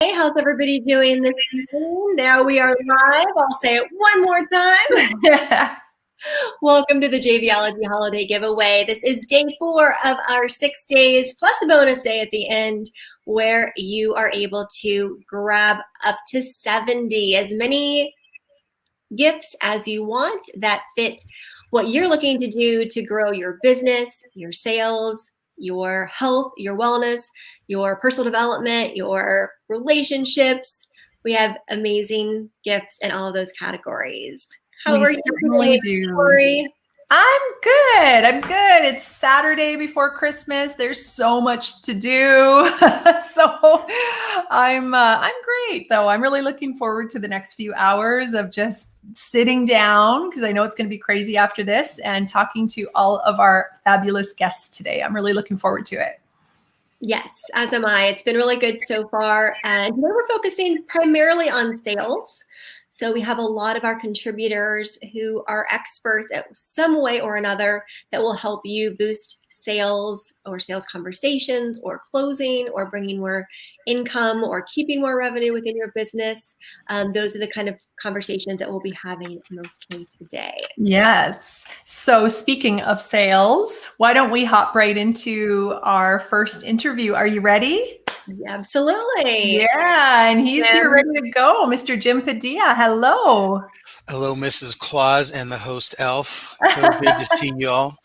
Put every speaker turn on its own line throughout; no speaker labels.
Hey, how's everybody doing this evening? Now we are live. I'll say it one more time. Welcome to the Jvology Holiday Giveaway. This is day 4 of our 6 days plus a bonus day at the end where you are able to grab up to 70, as many gifts as you want that fit what you're looking to do to grow your business, your sales, your health, your wellness, your personal development, your relationships. We have amazing gifts in all of those categories. How
We
are you
certainly
doing,
do.
Lori?
I'm good. I'm good. It's Saturday before Christmas. There's so much to do. So I'm great though. I'm really looking forward to the next few hours of just sitting down because I know it's going to be crazy after this and talking to all of our fabulous guests today. I'm really looking forward to it.
Yes, as am I. It's been really good so far. And today we're focusing primarily on sales. So we have a lot of our contributors who are experts at some way or another that will help you boost sales or sales conversations or closing or bringing more income or keeping more revenue within your business. Those are the kind of conversations that we'll be having mostly today.
Yes. So speaking of sales, why don't we hop right into our first interview? Are you ready?
Absolutely.
Yeah, and he's here ready to go, Mr. Jim Padilla. Hello.
Hello, Mrs. Claus and the host Elf. So good to see you all.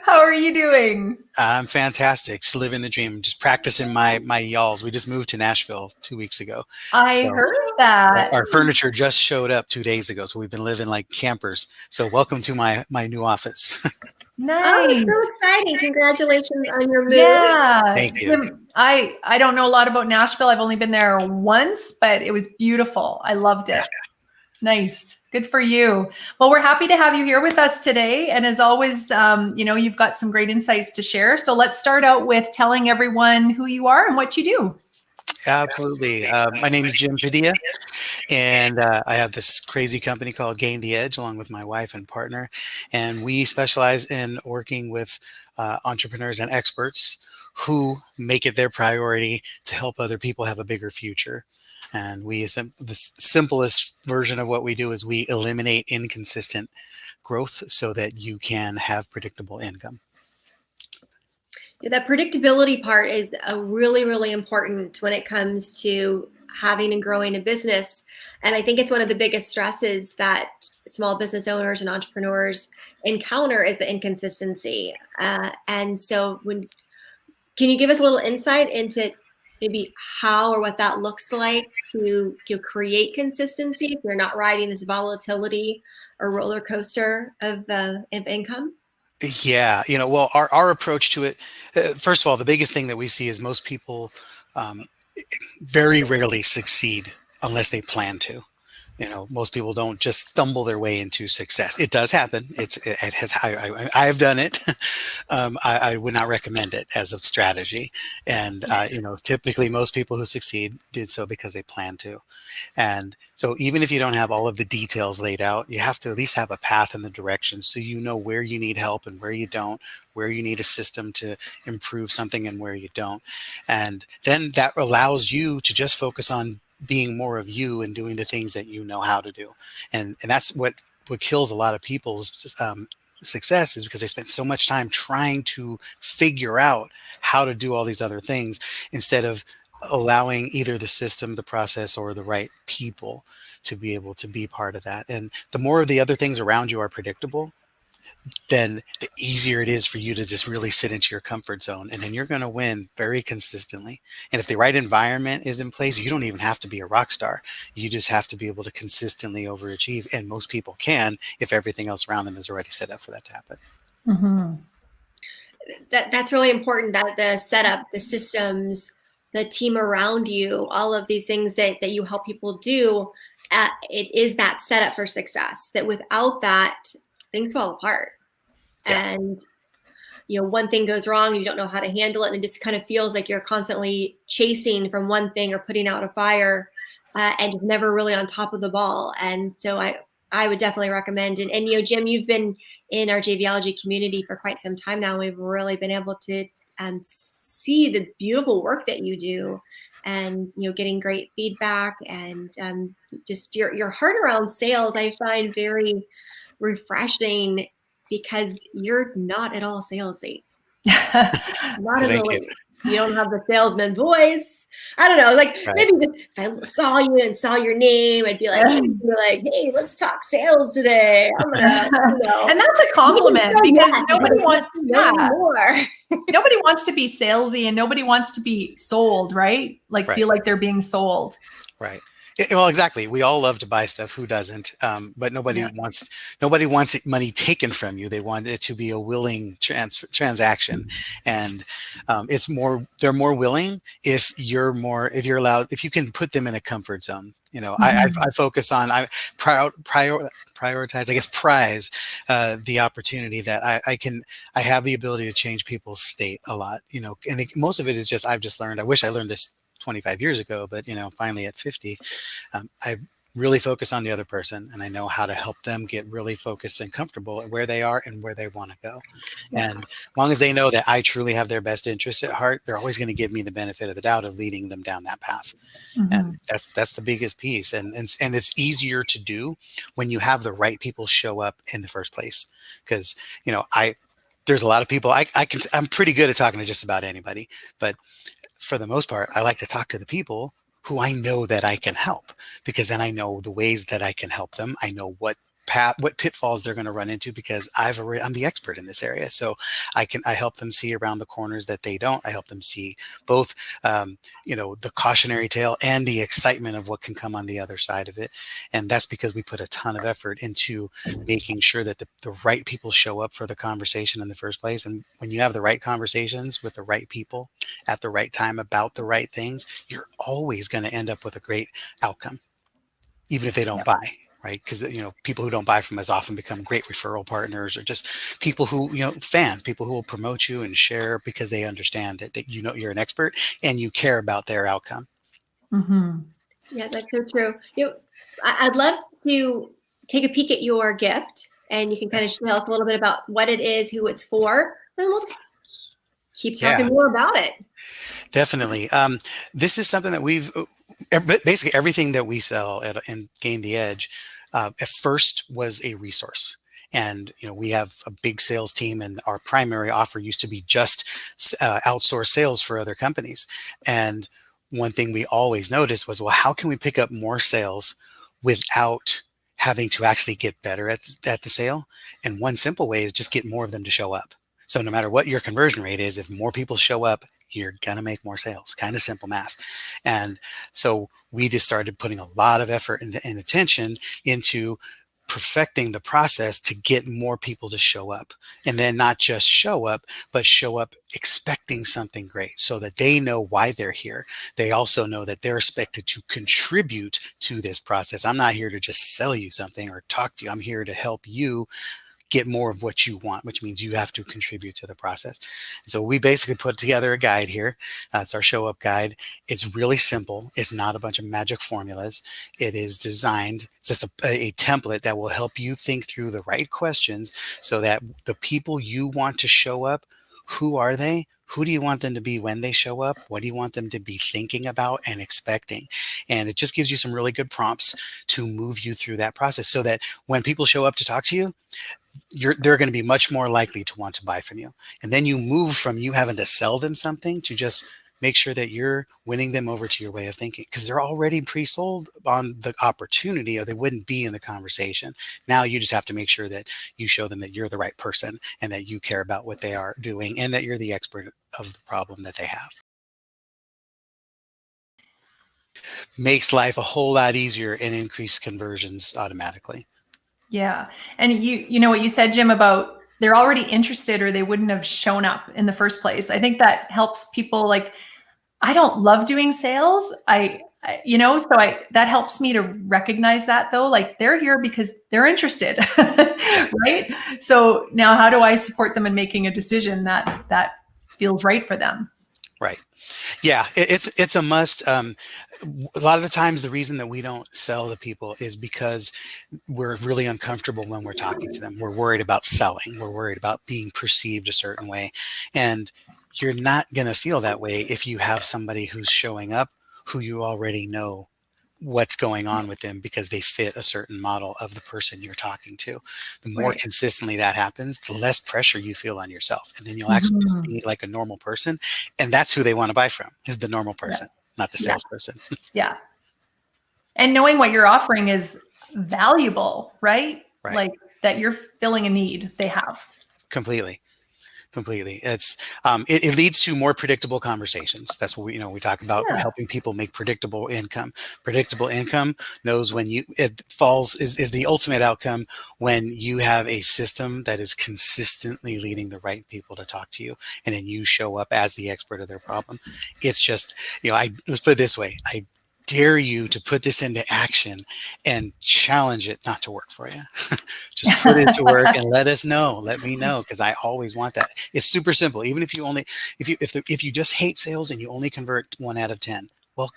How are you doing?
I'm fantastic. Just living the dream. Just practicing my y'alls. We just moved to Nashville 2 weeks ago.
I heard that.
Our furniture just showed up 2 days ago, so we've been living like campers. So welcome to my new office.
Nice.
Oh, so exciting. Congratulations on your move.
Yeah.
Thank you.
Jim, I don't know a lot about Nashville. I've only been there once, but it was beautiful. I loved it. Nice. Good for you. Well, we're happy to have you here with us today. And as always, you've got some great insights to share. So let's start out with telling everyone who you are and what you do.
Absolutely. My name is Jim Padilla, and I have this crazy company called Gain the Edge along with my wife and partner. And we specialize in working with entrepreneurs and experts who make it their priority to help other people have a bigger future. And the simplest version of what we do is we eliminate inconsistent growth so that you can have predictable income.
That predictability part is a really, really important when it comes to having and growing a business. And I think it's one of the biggest stresses that small business owners and entrepreneurs encounter is the inconsistency. And so can you give us a little insight into maybe how or what that looks like to create consistency if you're not riding this volatility or roller coaster of income?
Yeah, well, our approach to it, first of all, the biggest thing that we see is most people very rarely succeed unless they plan to. Most people don't just stumble their way into success. It does happen. I have done it. I would not recommend it as a strategy. And, typically most people who succeed did so because they planned to. And so even if you don't have all of the details laid out, you have to at least have a path in the direction so you know where you need help and where you don't, where you need a system to improve something and where you don't. And then that allows you to just focus on being more of you and doing the things that you know how to do. And that's what kills a lot of people's success, is because they spend so much time trying to figure out how to do all these other things instead of allowing either the system, the process, or the right people to be able to be part of that. And the more of the other things around you are predictable, then the easier it is for you to just really sit into your comfort zone. And then you're going to win very consistently. And if the right environment is in place, you don't even have to be a rock star. You just have to be able to consistently overachieve. And most people can if everything else around them is already set up for that to happen.
Mm-hmm.
That's really important, that the setup, the systems, the team around you, all of these things that you help people do, it is that setup for success, that without that, things fall apart. Yeah. And one thing goes wrong and you don't know how to handle it, and it just kind of feels like you're constantly chasing from one thing or putting out a fire and just never really on top of the ball. And so I would definitely recommend, and Jim, you've been in our Jvology community for quite some time now. We've really been able to see the beautiful work that you do and getting great feedback, and just your heart around sales I find very refreshing, because you're not at all salesy. Not in the
Thank you.
least. You don't have the salesman voice. I don't know, like maybe just if I saw you and saw your name, I'd be like, hey, let's talk sales today. I'm gonna,
and that's a compliment, because nobody wants
more.
Nobody wants to be salesy, and nobody wants to be sold, right? Like feel like they're being sold.
Right. Well, exactly. We all love to buy stuff. Who doesn't? But nobody wants money taken from you. They want it to be a willing transaction, and they're more willing if you're allowed, if you can put them in a comfort zone. I focus on, prioritize, I guess, prize the opportunity that I have the ability to change people's state a lot. And most of it is just, I've just learned. I wish I learned this 25 years ago, but finally at 50, I really focus on the other person, and I know how to help them get really focused and comfortable at where they are and where they want to go. And as long as they know that I truly have their best interests at heart, they're always going to give me the benefit of the doubt of leading them down that path. And that's the biggest piece. And it's easier to do when you have the right people show up in the first place. Because, there's a lot of people, I'm pretty good at talking to just about anybody, but for the most part, I like to talk to the people who I know that I can help, because then I know the ways that I can help them. I know what pitfalls they're going to run into, because I'm the expert in this area. So I help them see around the corners that they don't. I help them see both, the cautionary tale and the excitement of what can come on the other side of it. And that's because we put a ton of effort into making sure that the right people show up for the conversation in the first place. And when you have the right conversations with the right people at the right time about the right things, you're always going to end up with a great outcome, even if they don't buy. Right? Because people who don't buy from us often become great referral partners, or just people who fans, people who will promote you and share because they understand that you're an expert and you care about their outcome.
Yeah, that's so true. I'd love to take a peek at your gift, and you can kind of tell us a little bit about what it is, who it's for, and we'll just keep talking more about it.
Definitely. This is something that basically everything that we sell and Gain the Edge at first was a resource. And, we have a big sales team, and our primary offer used to be just outsource sales for other companies. And one thing we always noticed was, well, how can we pick up more sales without having to actually get better at the sale? And one simple way is just get more of them to show up. So no matter what your conversion rate is, if more people show up, you're going to make more sales. Kind of simple math. And so we just started putting a lot of effort and attention into perfecting the process to get more people to show up. And then not just show up, but show up expecting something great, so that they know why they're here. They also know that they're expected to contribute to this process. I'm not here to just sell you something or talk to you. I'm here to help you get more of what you want, which means you have to contribute to the process. And so we basically put together a guide here. It's our show up guide. It's really simple. It's not a bunch of magic formulas. It is designed, it's just a template that will help you think through the right questions, so that the people you want to show up, who are they? Who do you want them to be when they show up? What do you want them to be thinking about and expecting? And it just gives you some really good prompts to move you through that process, so that when people show up to talk to you, they're going to be much more likely to want to buy from you. And then you move from you having to sell them something to just make sure that you're winning them over to your way of thinking, because they're already pre-sold on the opportunity, or they wouldn't be in the conversation. Now you just have to make sure that you show them that you're the right person, and that you care about what they are doing, and that you're the expert of the problem that they have. Makes life a whole lot easier and increase conversions automatically.
Yeah. And you know what you said, Jim, about they're already interested, or they wouldn't have shown up in the first place. I think that helps people. Like, I don't love doing sales. That helps me to recognize that, though, like they're here because they're interested, right? So now how do I support them in making a decision that feels right for them?
Right. Yeah, it's a must. A lot of the times, the reason that we don't sell to people is because we're really uncomfortable when we're talking to them. We're worried about selling. We're worried about being perceived a certain way. And you're not going to feel that way if you have somebody who's showing up who you already know what's going on with them because they fit a certain model of the person you're talking to. The more
Right.
consistently that happens, the less pressure you feel on yourself. And then you'll actually just be like a normal person. And that's who they want to buy from, is the normal person, not the salesperson.
Yeah. And knowing what you're offering is valuable, right?
Right.
Like that you're filling a need they have.
Completely. It's it leads to more predictable conversations. That's what we talk about, helping people make predictable income. Predictable income knows when it falls is the ultimate outcome when you have a system that is consistently leading the right people to talk to you, and then you show up as the expert of their problem. It's just, let's put it this way. I dare you to put this into action and challenge it not to work for you. Just put it to work and let me know, because I always want that. It's super simple. Even if you just hate sales and you only convert 1 out of 10, well,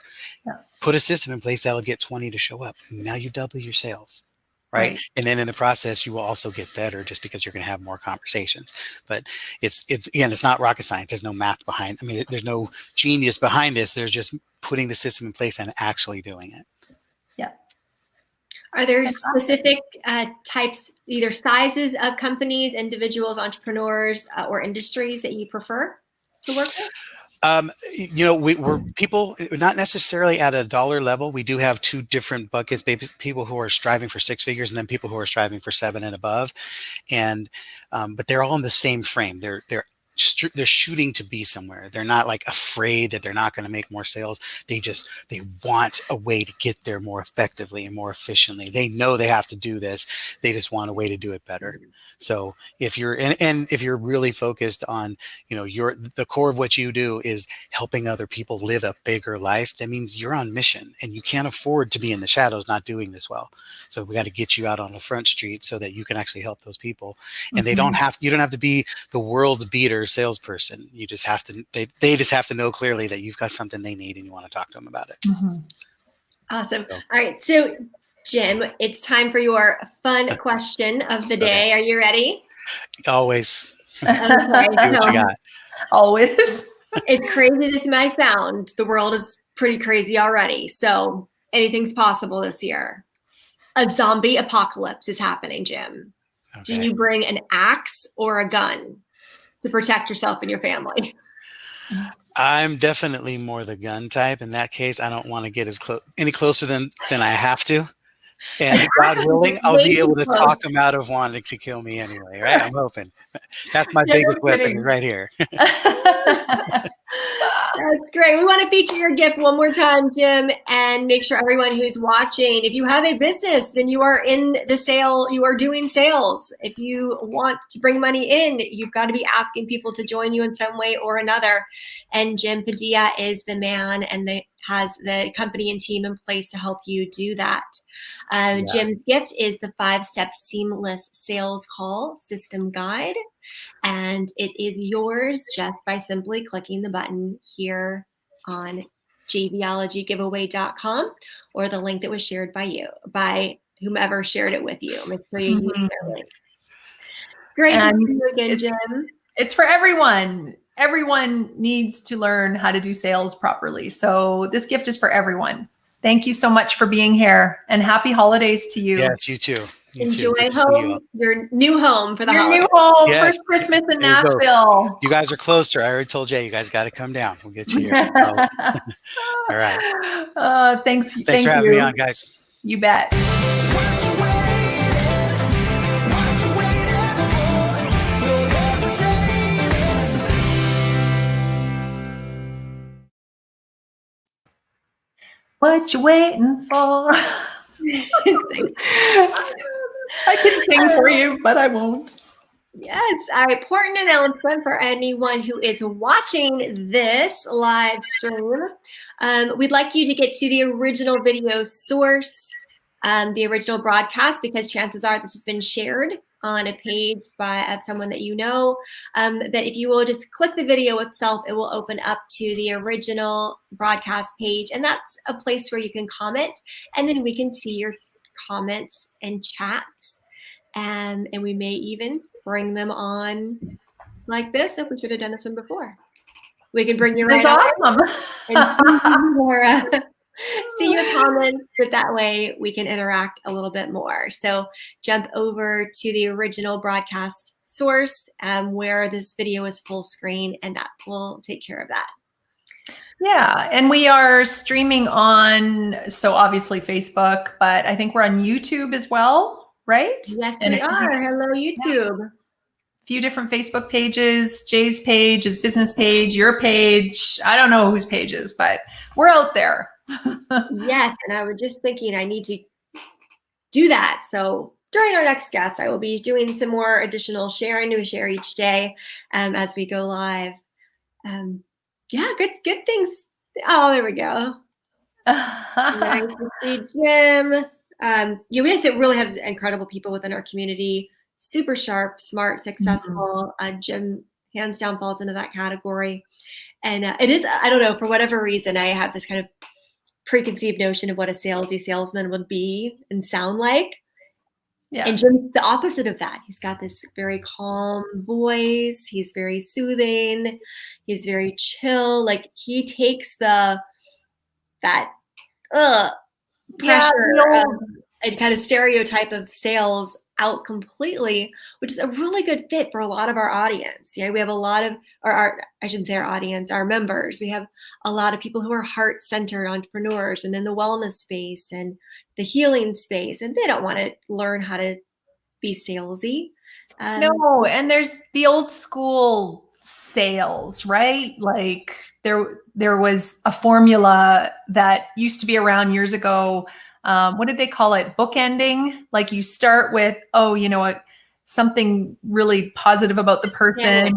put a system in place that'll get 20 to show up. Now you double your sales. Right. And then in the process, you will also get better just because you're going to have more conversations. But it's not rocket science. There's no math behind. I mean, there's no genius behind this. There's just putting the system in place and actually doing it.
Yeah.
Are there specific types, either sizes of companies, individuals, entrepreneurs, or industries that you prefer to work with?
We're people not necessarily at a dollar level. We do have 2 different buckets: people who are striving for 6 figures, and then people who are striving for 7 and above. And but they're all in the same frame. They're shooting to be somewhere. They're not like afraid that they're not going to make more sales. They want a way to get there more effectively and more efficiently. They know they have to do this. They just want a way to do it better. So if you're if you're really focused on, the core of what you do is helping other people live a bigger life, that means you're on mission, and you can't afford to be in the shadows not doing this well. So we got to get you out on the front street so that you can actually help those people. And you don't have to be the world's beater salesperson. You just have to, they just have to know clearly that you've got something they need and you want to talk to them about it.
Awesome. All right. So Jim, it's time for your fun question of the day. Are you ready?
Always.
Okay,
do what you got.
Always.
As crazy as this might sound, the world is pretty crazy already. So anything's possible this year. A zombie apocalypse is happening, Jim. Okay. Do you bring an axe or a gun to protect yourself and your family?
I'm definitely more the gun type. In that case, I don't want to get any closer than I have to. And God willing, I'll be able to talk them out of wanting to kill me anyway, right? I'm hoping. That's my biggest weapon right here.
That's great. We want to feature your gift one more time, Jim, and make sure everyone who's watching, if you have a business, then you are in the sale, you are doing sales. If you want to bring money in, you've got to be asking people to join you in some way or another. And Jim Padilla is the man and has the company and team in place to help you do that. Jim's gift is the 5-step seamless sales call system guide. And it is yours just by simply clicking the button here on jvologygiveaway.com or the link that was shared by whomever shared it with you. Make sure you use their link. Great to see you again, Jim.
It's for everyone. Everyone needs to learn how to do sales properly. So this gift is for everyone. Thank you so much for being here, and happy holidays to you.
Yes, you too.
Enjoy your new home for the holidays.
New home for Christmas in Nashville.
You guys are closer. I already told Jay, you guys got to come down. We'll get you here. All right.
Thanks
for having me on, guys.
You bet. What you waiting for? I can sing for you, but I won't.
Yes. All right. Important announcement for anyone who is watching this live stream. We'd like you to get to the original video source, the original broadcast, because chances are this has been shared on a page of someone that you know. But if you will just click the video itself, it will open up to the original broadcast page. And that's a place where you can comment, and then we can see your comments and chats. And we may even bring them on like this if we should have done this one before. We can bring you
That's
right
awesome.
and see your comments, but that way we can interact a little bit more. So jump over to the original broadcast source where this video is full screen, and that will take care of that.
Yeah, and we are streaming on, so obviously Facebook, but I think we're on YouTube as well, right?
Yes,
and
we are. Hello, YouTube.
A few different Facebook pages. Jay's page, his business page, your page. I don't know whose page is, but we're out there.
Yes, and I was just thinking I need to do that. So during our next guest, I will be doing some more additional sharing. We share each day as we go live. Yeah, good things. Oh, there we go. Nice to see Jim. We really have incredible people within our community. Super sharp, smart, successful. Jim hands down falls into that category. And it is, I don't know, for whatever reason, I have this kind of preconceived notion of what a salesy salesman would be and sound like.
Yeah.
And Jim's the opposite of that. He's got this very calm voice. He's very soothing. He's very chill. Like he takes that pressure and kind of stereotype of sales out completely, which is a really good fit for a lot of our audience. Yeah, we have a lot of I shouldn't say our audience, our members. We have a lot of people who are heart-centered entrepreneurs and in the wellness space and the healing space, and they don't want to learn how to be salesy.
No, and there's the old school sales, right? Like there was a formula that used to be around years ago. What did they call it? Bookending. Like you start with, something really positive about the person.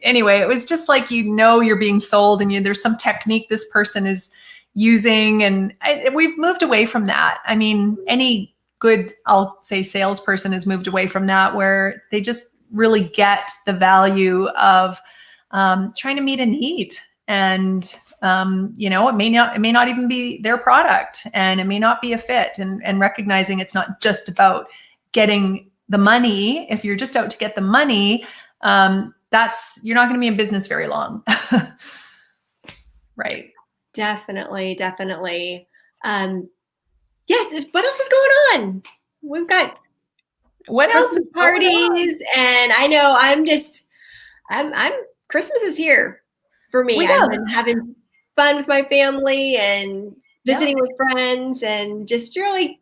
Anyway, it was just like, you're being sold, and there's some technique this person is using, and we've moved away from that. I mean, any good, I'll say, salesperson has moved away from that, where they just really get the value of trying to meet a need. And it may not even be their product, and it may not be a fit, and recognizing it's not just about getting the money. If you're just out to get the money, you're not going to be in business very long. Right.
Definitely. Yes. What else is going on? We've got parties, and I know I'm Christmas is here for me. I've been having fun with my family and visiting with friends, and just really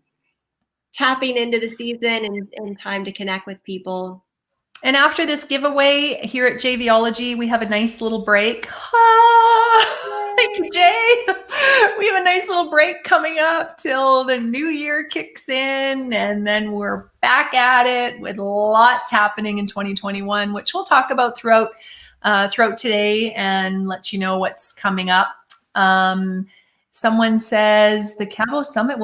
tapping into the season and time to connect with people.
And after this giveaway here at Jvology, we have a nice little break. Thank you, Jay. We have a nice little break coming up till the new year kicks in, and then we're back at it with lots happening in 2021, which we'll talk about throughout today and let you know what's coming up. Someone says the Cabo Summit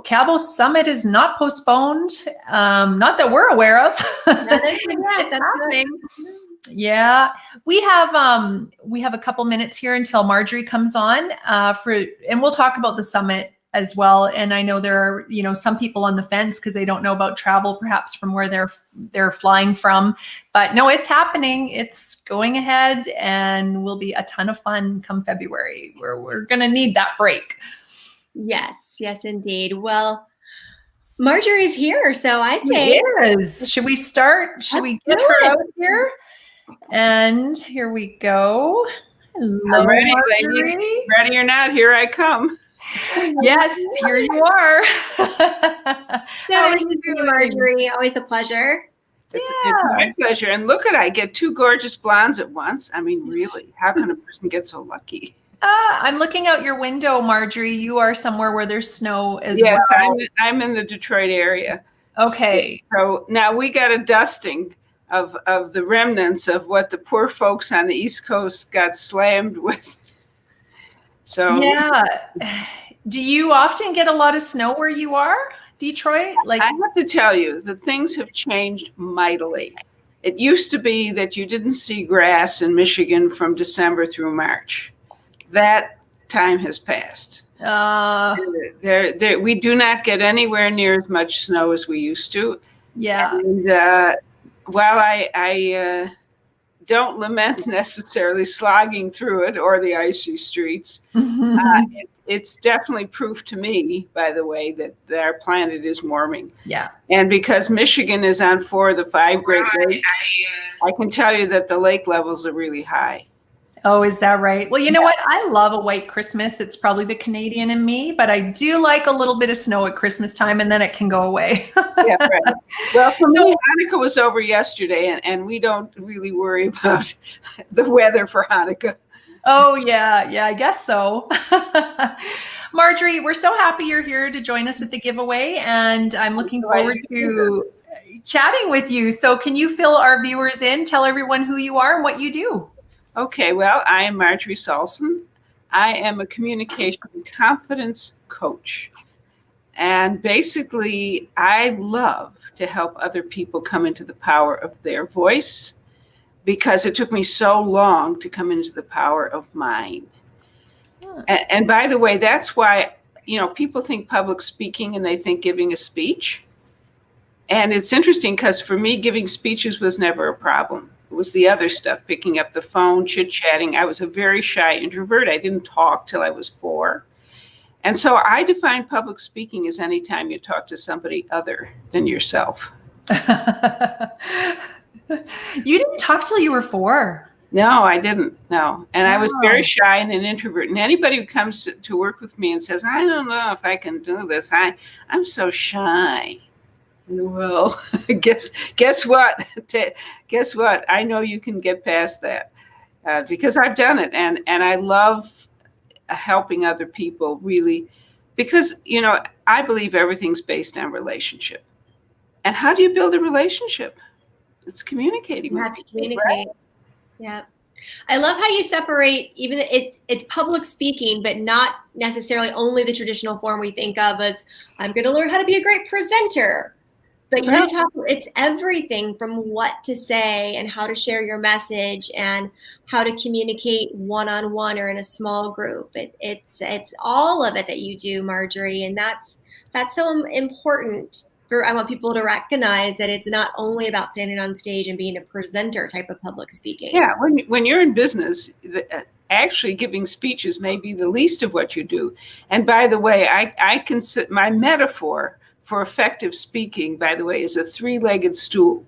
Cabo Summit is not postponed. Not that we're aware of. It's happening. Yeah, we have a couple minutes here until Marjorie comes on and we'll talk about the summit as well. And I know there are, some people on the fence because they don't know about travel, perhaps from where they're flying from. But no, it's happening. It's going ahead, and will be a ton of fun come February, where we're going to need that break.
Yes, indeed. Well, Marjorie's here, so I say,
should we start? Should we get her out here? And here we go. Hello,
I'm ready,
Marjorie.
lady. Ready or not, here I come.
Yes, here you are.
Nice to see you, Marjorie. Always a pleasure.
It's my pleasure. And look I get two gorgeous blondes at once. I mean, really, how can a person get so lucky?
I'm looking out your window, Marjorie. You are somewhere where there's snow as well.
Yes, I'm in the Detroit area.
Okay.
So now we got a dusting of the remnants of what the poor folks on the East Coast got slammed with. So
yeah. Do you often get a lot of snow where you are, Detroit?
I have to tell you, the things have changed mightily. It used to be that you didn't see grass in Michigan from December through March. That time has passed. We do not get anywhere near as much snow as we used to.
Yeah.
And while I don't lament necessarily slogging through it or the icy streets. It's definitely proof to me, by the way, that our planet is warming.
Yeah.
And because Michigan is on 4 of the 5 Great Lakes, I can tell you that the lake levels are really high.
Oh, is that right? Well, you know what? I love a white Christmas. It's probably the Canadian in me, but I do like a little bit of snow at Christmas time, and then it can go away.
Yeah, right. Well, for me, Hanukkah was over yesterday, and we don't really worry about the weather for Hanukkah.
Oh, yeah. Yeah, I guess so. Marjorie, we're so happy you're here to join us at the giveaway, and I'm looking forward to chatting with you. So can you fill our viewers in? Tell everyone who you are and what you do.
Okay, well, I am Marjorie Salson. I am a communication and confidence coach. And basically, I love to help other people come into the power of their voice, because it took me so long to come into the power of mine. And by the way, that's why, people think public speaking and they think giving a speech. And it's interesting because for me, giving speeches was never a problem. It was the other stuff, picking up the phone, chit-chatting. I was a very shy introvert. I didn't talk till I was 4. And so I define public speaking as any time you talk to somebody other than yourself.
You didn't talk till you were 4.
No, I didn't. No. And I was very shy and an introvert. And anybody who comes to work with me and says, I don't know if I can do this, I'm so shy. Well, guess what? Guess what? I know you can get past that because I've done it. And I love helping other people, really, because, I believe everything's based on relationship. And how do you build a relationship? It's communicating.
You have to communicate. Right? Yeah. I love how you separate, even it's public speaking, but not necessarily only the traditional form we think of as I'm going to learn how to be a great presenter. But you talk, it's everything from what to say and how to share your message and how to communicate one-on-one or in a small group. It's all of it that you do, Marjorie. And that's so important. I want people to recognize that it's not only about standing on stage and being a presenter type of public speaking.
Yeah, when you're in business, actually giving speeches may be the least of what you do. And by the way, I consider my metaphor for effective speaking, by the way, is a 3-legged stool.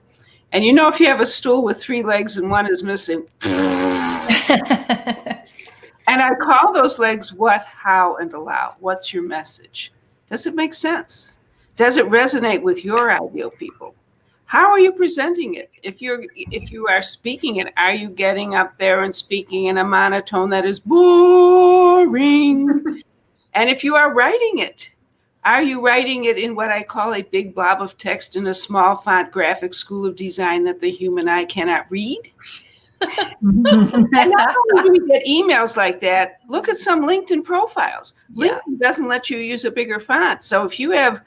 And if you have a stool with 3 legs and one is missing, and I call those legs what, how, and allow. What's your message? Does it make sense? Does it resonate with your ideal people? How are you presenting it? If you are speaking it, are you getting up there and speaking in a monotone that is boring? And if you are writing it, are you writing it in what I call a big blob of text in a small font graphic school of design that the human eye cannot read? And not only do we get emails like that, look at some LinkedIn profiles. LinkedIn doesn't let you use a bigger font. So if you have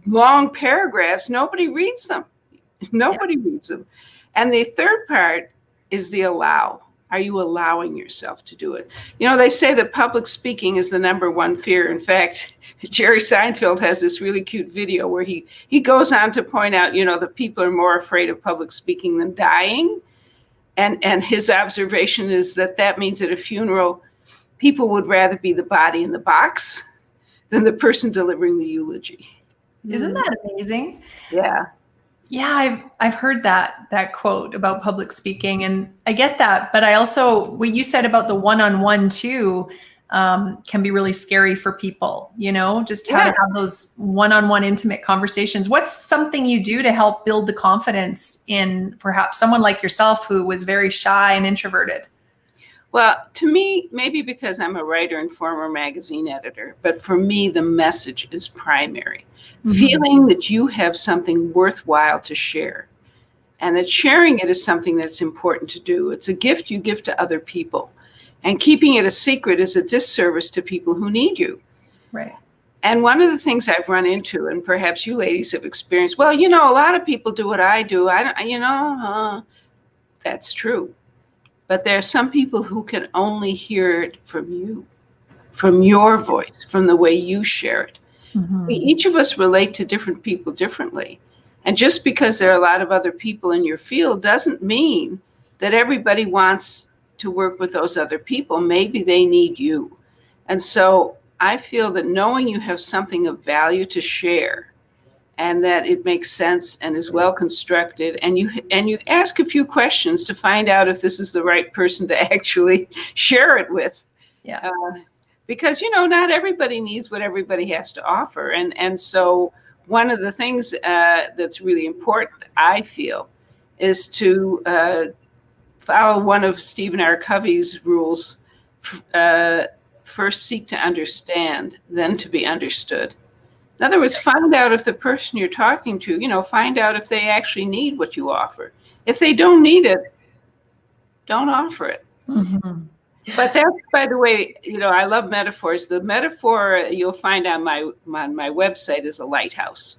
long paragraphs, nobody reads them. Nobody reads them. And the third part is the allow. Are you allowing yourself to do it? They say that public speaking is the #1 fear. In fact, Jerry Seinfeld has this really cute video where he goes on to point out, that people are more afraid of public speaking than dying. And his observation is that means at a funeral, people would rather be the body in the box than the person delivering the eulogy.
Isn't that amazing?
Yeah.
Yeah, I've heard that quote about public speaking, and I get that. But I also, what you said about the one-on-one too, can be really scary for people, just how to have those one-on-one intimate conversations. What's something you do to help build the confidence in perhaps someone like yourself who was very shy and introverted?
Well, to me, maybe because I'm a writer and former magazine editor, but for me, the message is primary. Mm-hmm. Feeling that you have something worthwhile to share and that sharing it is something that's important to do. It's a gift you give to other people. And keeping it a secret is a disservice to people who need you.
Right.
And one of the things I've run into, and perhaps you ladies have experienced, well, a lot of people do what I do. That's true. But there are some people who can only hear it from you, from your voice, from the way you share it. Mm-hmm. Each of us relate to different people differently. And just because there are a lot of other people in your field doesn't mean that everybody wants to work with those other people. Maybe they need you. And so I feel that knowing you have something of value to share, and that it makes sense and is well constructed, and you ask a few questions to find out if this is the right person to actually share it with.
Yeah.
Because not everybody needs what everybody has to offer, and so one of the things that's really important, I feel, is to follow one of Stephen R. Covey's rules: first seek to understand, then to be understood. In other words, find out if the person you're talking to, find out if they actually need what you offer. If they don't need it, don't offer it.
Mm-hmm.
But that's, by the way, I love metaphors. The metaphor you'll find on my website is a lighthouse.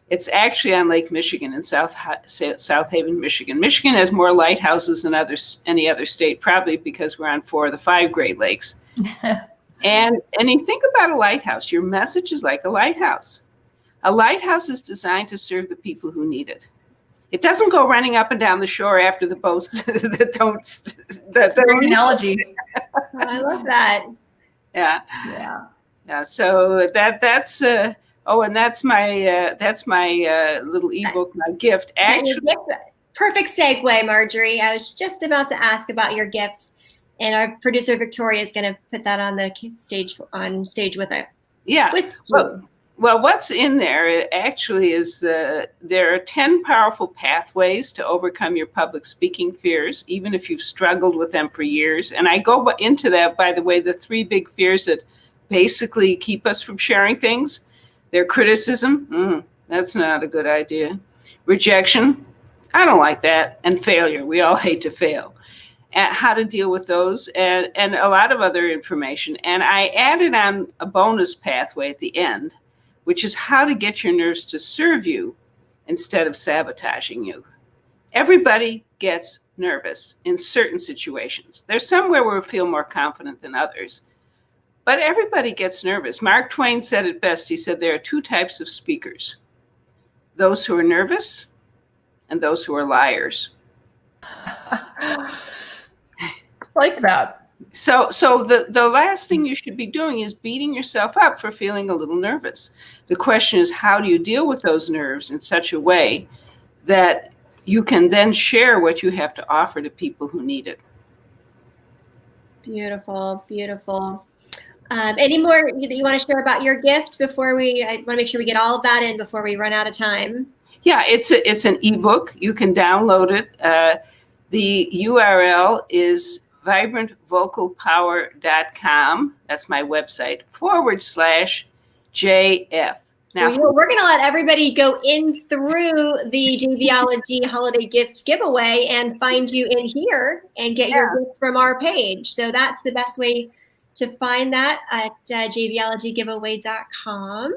It's actually on Lake Michigan in South Haven, Michigan. Michigan has more lighthouses than any other state, probably because we're on 4 of the 5 Great Lakes. And you think about a lighthouse, your message is like a lighthouse. A lighthouse is designed to serve the people who need it. It doesn't go running up and down the shore after the boats that don't. That's
a great analogy.
I love that.
Yeah.
Yeah.
So that's and that's my little ebook, my gift. Actually,
perfect segue, Marjorie. I was just about to ask about your gift. And our producer Victoria is going to put that on the stage with it.
Yeah. Well, what's in there actually is there are 10 powerful pathways to overcome your public speaking fears, even if you've struggled with them for years. And I go into that, by the way, the 3 big fears that basically keep us from sharing things. They're criticism. That's not a good idea. Rejection. I don't like that. And failure. We all hate to fail. And how to deal with those, and a lot of other information. And I added on a bonus pathway at the end, which is how to get your nerves to serve you instead of sabotaging you. Everybody gets nervous in certain situations. There's somewhere where we feel more confident than others, but everybody gets nervous. Mark Twain said it best. He said there are 2 types of speakers: those who are nervous and those who are liars.
Like that.
So the last thing you should be doing is beating yourself up for feeling a little nervous. The question is, how do you deal with those nerves in such a way that you can then share what you have to offer to people who need it?
Beautiful, beautiful. Any more that you want to share about your gift before I want to make sure we get all of that in before we run out of time.
Yeah, it's an ebook. You can download it. The URL is vibrantvocalpower.com. That's my website, /JF. Now,
we're going to let everybody go in through the Jvology Holiday Gift Giveaway and find you in here and get your gift from our page. So that's the best way to find that at jvologygiveaway.com.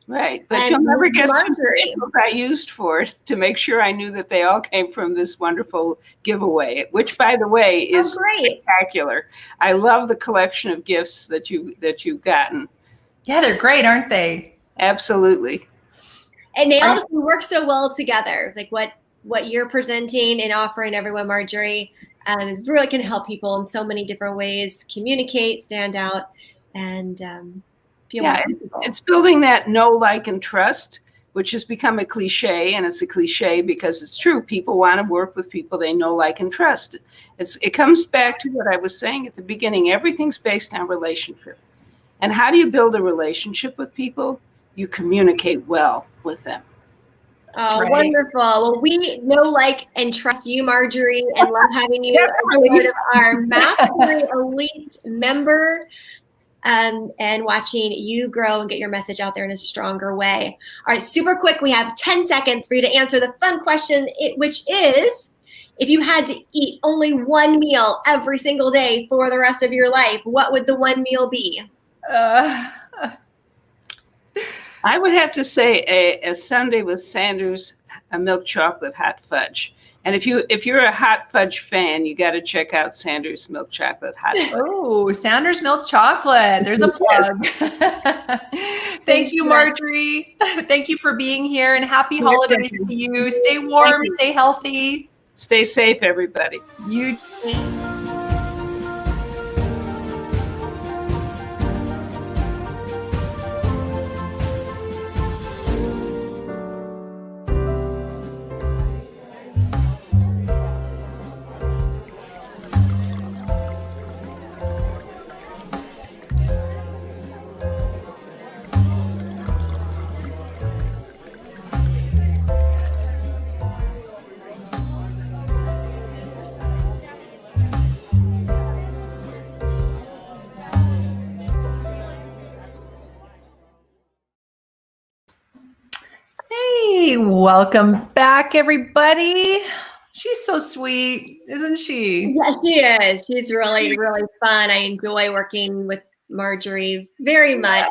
Right, but you'll never guess what I used for it to make sure I knew that they all came from this wonderful giveaway, which, by the way, is spectacular. I love the collection of gifts that you've gotten.
Yeah, they're great, aren't they?
Absolutely.
And they all just work so well together. Like what you're presenting and offering everyone, Marjorie, is really can help people in so many different ways, communicate, stand out, and
it's building that know, like, and trust, which has become a cliche, and it's a cliche because it's true. People want to work with people they know, like, and trust. It comes back to what I was saying at the beginning. Everything's based on relationship. And how do you build a relationship with people? You communicate well with them.
Oh, right. Wonderful. Well, we know, like, and trust you, Marjorie, and love having you as part of our Mastery Elite member. And watching you grow and get your message out there in a stronger way. All right, super quick. We have 10 seconds for you to answer the fun question, which is, if you had to eat only one meal every single day for the rest of your life, what would the one meal be?
I would have to say a sundae with Sanders, a milk chocolate hot fudge. And if you're a hot fudge fan, you got to check out Sanders Milk Chocolate Hot Fudge.
Oh, Sanders Milk Chocolate. There's a plug. Thank you, Marjorie. Thank you for being here, and happy holidays to you. Stay warm, stay healthy.
Stay safe, everybody.
You Hey, welcome back, everybody. She's so sweet, isn't she?
Yeah, she is. She's really, really fun. I enjoy working with Marjorie very much.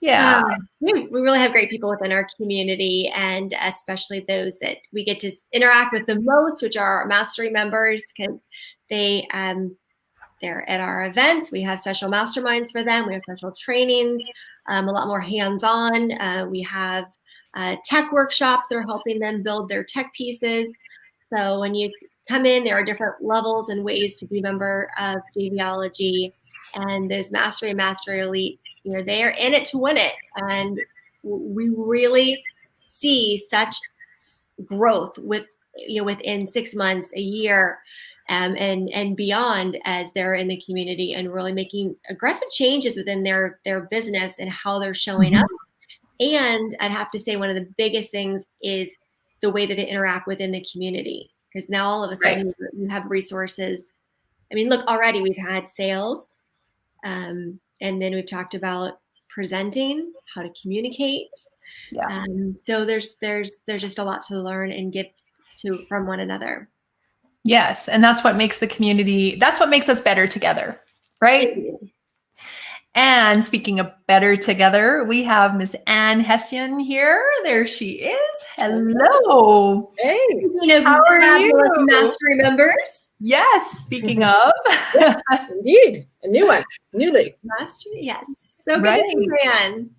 Yeah.
We really have great people within our community, and especially those that we get to interact with the most, which are our mastery members, because they're at our events. We have special masterminds for them. We have special trainings, a lot more hands-on. We have tech workshops that are helping them build their tech pieces. So when you come in, there are different levels and ways to be a member of Jvology. And those mastery and mastery elites, they are in it to win it. And we really see such growth within 6 months, a year, and beyond, as they're in the community and really making aggressive changes within their business and how they're showing up. And I'd have to say one of the biggest things is the way that they interact within the community, because now all of a sudden you have resources. I mean, look, already we've had sales, and then we've talked about presenting, how to communicate.
Yeah.
So there's just a lot to learn and get from one another.
Yes, and that's what makes the community. That's what makes us better together, right? And speaking of better together, we have Miss Ann Hessian here. There she is. Hello.
Hey.
How are you?
Mastery members.
Yes. Speaking of.
Yeah, indeed. A new one. Newly.
Mastery. Yes. So good to see you, Ann.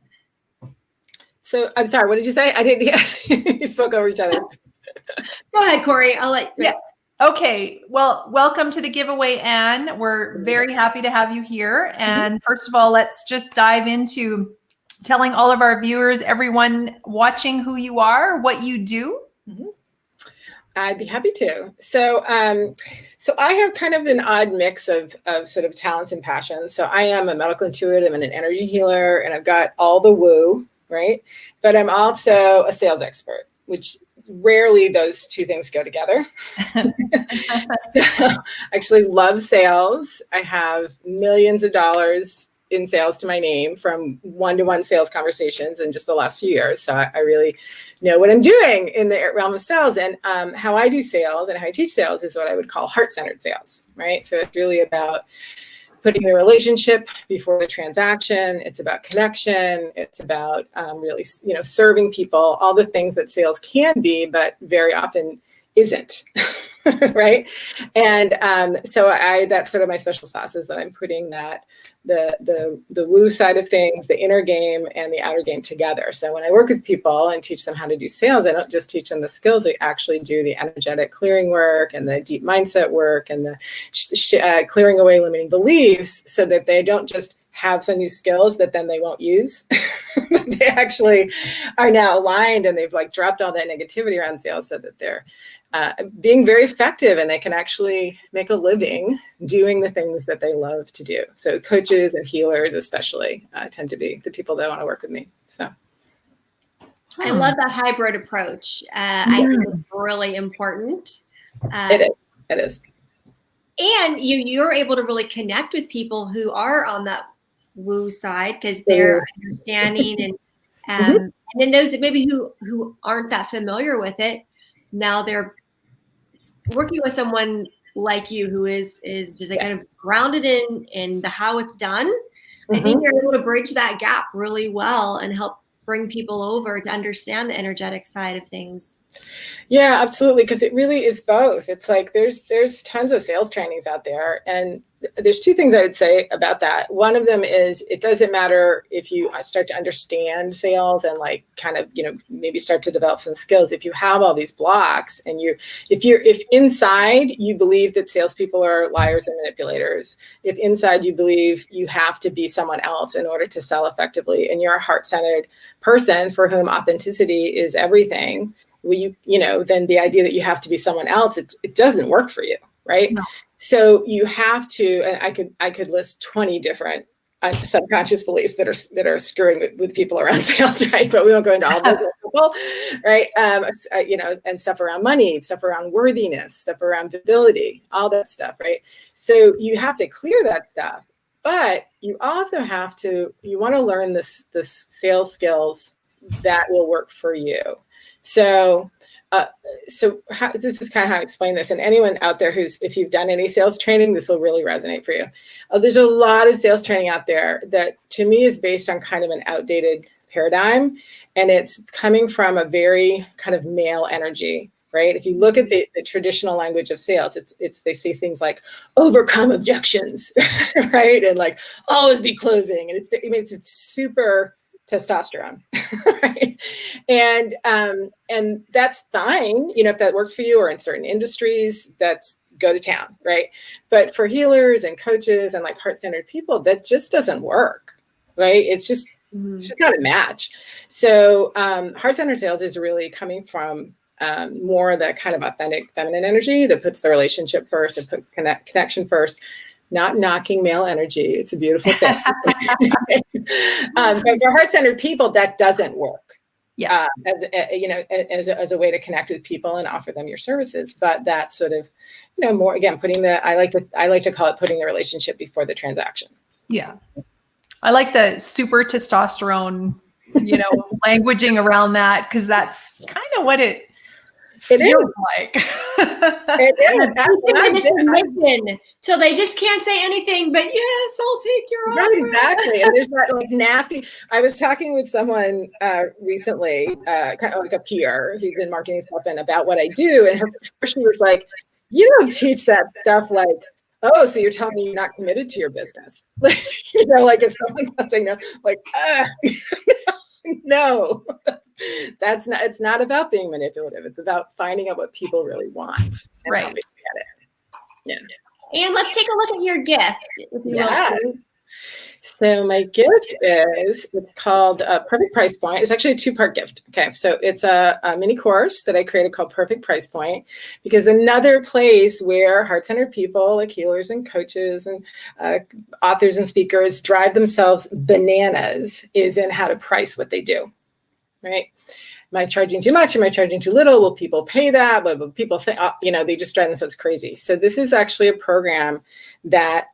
So I'm sorry. What did you say? I didn't. You spoke over each other.
Go ahead, Corey. I'll let you.
Yeah. Okay. Well, welcome to the giveaway, Ann. We're very happy to have you here. And first of all, let's just dive into telling all of our viewers, everyone watching, who you are, what you do.
I'd be happy to. So I have kind of an odd mix of sort of talents and passions. So I am a medical intuitive and an energy healer, and I've got all the woo, right? But I'm also a sales expert, which rarely those two things go together. So, I actually love sales. I have millions of dollars in sales to my name from one-to-one sales conversations in just the last few years. So I really know what I'm doing in the realm of sales. And how I do sales and how I teach sales is what I would call heart-centered sales, right? So it's really about putting the relationship before the transaction. It's about connection. It's about really, serving people, all the things that sales can be, but very often isn't, right? And so that's sort of my special sauce, is that I'm putting that the woo side of things, the inner game and the outer game together. So when I work with people and teach them how to do sales, I don't just teach them the skills. I actually do the energetic clearing work and the deep mindset work and the clearing away limiting beliefs, so that they don't just have some new skills that then they won't use. They actually are now aligned, and they've dropped all that negativity around sales, so that they're being very effective, and they can actually make a living doing the things that they love to do. So coaches and healers especially tend to be the people that want to work with me. So
I love that hybrid approach. I think it's really important.
It is.
And you're able to really connect with people who are on that woo side, because they're understanding and then those that maybe who aren't that familiar with it, now they're working with someone like you who is just kind of grounded in the how it's done. I think you're able to bridge that gap really well and help bring people over to understand the energetic side of things. Yeah,
absolutely. Because it really is both. It's like there's tons of sales trainings out there, and there's two things I would say about that. One of them is it doesn't matter if you start to understand sales and like kind of, maybe start to develop some skills. If you have all these blocks and if inside you believe that salespeople are liars and manipulators, if inside you believe you have to be someone else in order to sell effectively, and you're a heart-centered person for whom authenticity is everything, then the idea that you have to be someone else, it doesn't work for you, right? No. So you have to, and I could list 20 different subconscious beliefs that are screwing with people around sales, right? But we won't go into all those people, right? And stuff around money, stuff around worthiness, stuff around visibility, all that stuff, right? So you have to clear that stuff, but you also you want to learn this sales skills that will work for you. So this is kind of how I explain this. And anyone out there if you've done any sales training, this will really resonate for you. There's a lot of sales training out there that to me is based on kind of an outdated paradigm. And it's coming from a very kind of male energy, right? If you look at the traditional language of sales, they say things like overcome objections, right? And like always be closing. And it's super testosterone, right? And that's fine, if that works for you, or in certain industries, that's go to town, right? But for healers and coaches and like heart-centered people, that just doesn't work, right? It's just not a match. So heart-centered sales is really coming from more the kind of authentic feminine energy that puts the relationship first and puts connection first. Not knocking male energy. It's a beautiful thing. But for heart-centered people, that doesn't work. Yeah. As a way to connect with people and offer them your services. But that sort of, more again, I like to call it putting the relationship before the transaction. Yeah.
I like the super testosterone, languaging around that, because that's kind of what it feels like.
It is. Submission till they just can't say anything but yes, I'll take your offer.
Right, exactly. And there's that like nasty. I was talking with someone recently, kind of like a peer who's in marketing stuff, and about what I do, and she was like, "You don't teach that stuff like." Oh, so you're telling me you're not committed to your business? Like if someone was saying no, like, no. It's not about being manipulative. It's about finding out what people really want and
right.
how we get it.
Yeah. And let's take a look at your gift. If you want.
So my gift it's called Perfect Price Point. It's actually a 2-part gift. Okay. So it's a mini course that I created called Perfect Price Point, because another place where heart-centered people like healers and coaches and authors and speakers drive themselves bananas is in how to price what they do. Right? Am I charging too much? Am I charging too little? Will people pay that? Will people think, they just drive themselves crazy. So this is actually a program that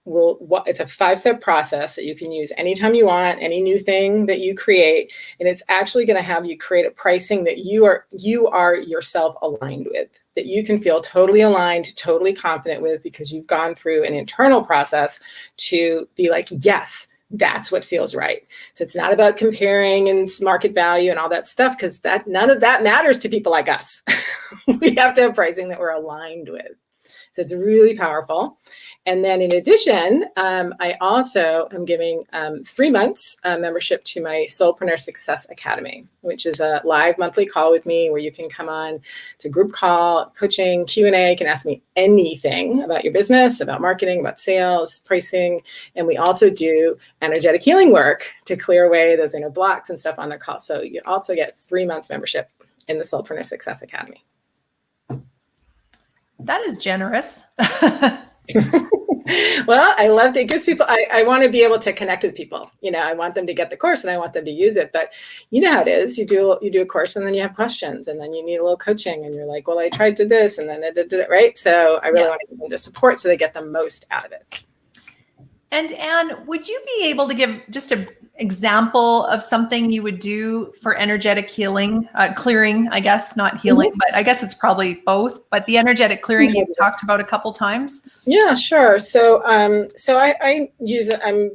it's a 5-step process that you can use anytime you want, any new thing that you create. And it's actually going to have you create a pricing that you are yourself aligned with, that you can feel totally aligned, totally confident with, because you've gone through an internal process to be like, yes, that's what feels right. So it's not about comparing and market value and all that stuff, because none of that matters to people like us. We have to have pricing that we're aligned with. So it's really powerful. And then in addition, I also am giving 3 months membership to my Soulpreneur Success Academy, which is a live monthly call with me where you can come on to group call, coaching, Q&A. You can ask me anything about your business, about marketing, about sales, pricing. And we also do energetic healing work to clear away those inner blocks and stuff on the call. So you also get 3 months membership in the Soulpreneur Success Academy.
That is generous.
Well, I love that. It gives people, I want to be able to connect with people. I want them to get the course and I want them to use it. But you know how it is. You do a course and then you have questions and then you need a little coaching and you're like, well, I tried to this and then I did it, right? So I really want to give them the support so they get the most out of it.
And Anne, would you be able to give just an example of something you would do for energetic healing, clearing, I guess, not healing, but I guess it's probably both, but the energetic clearing you've talked about a couple times?
Yeah, sure. So I use it. I'm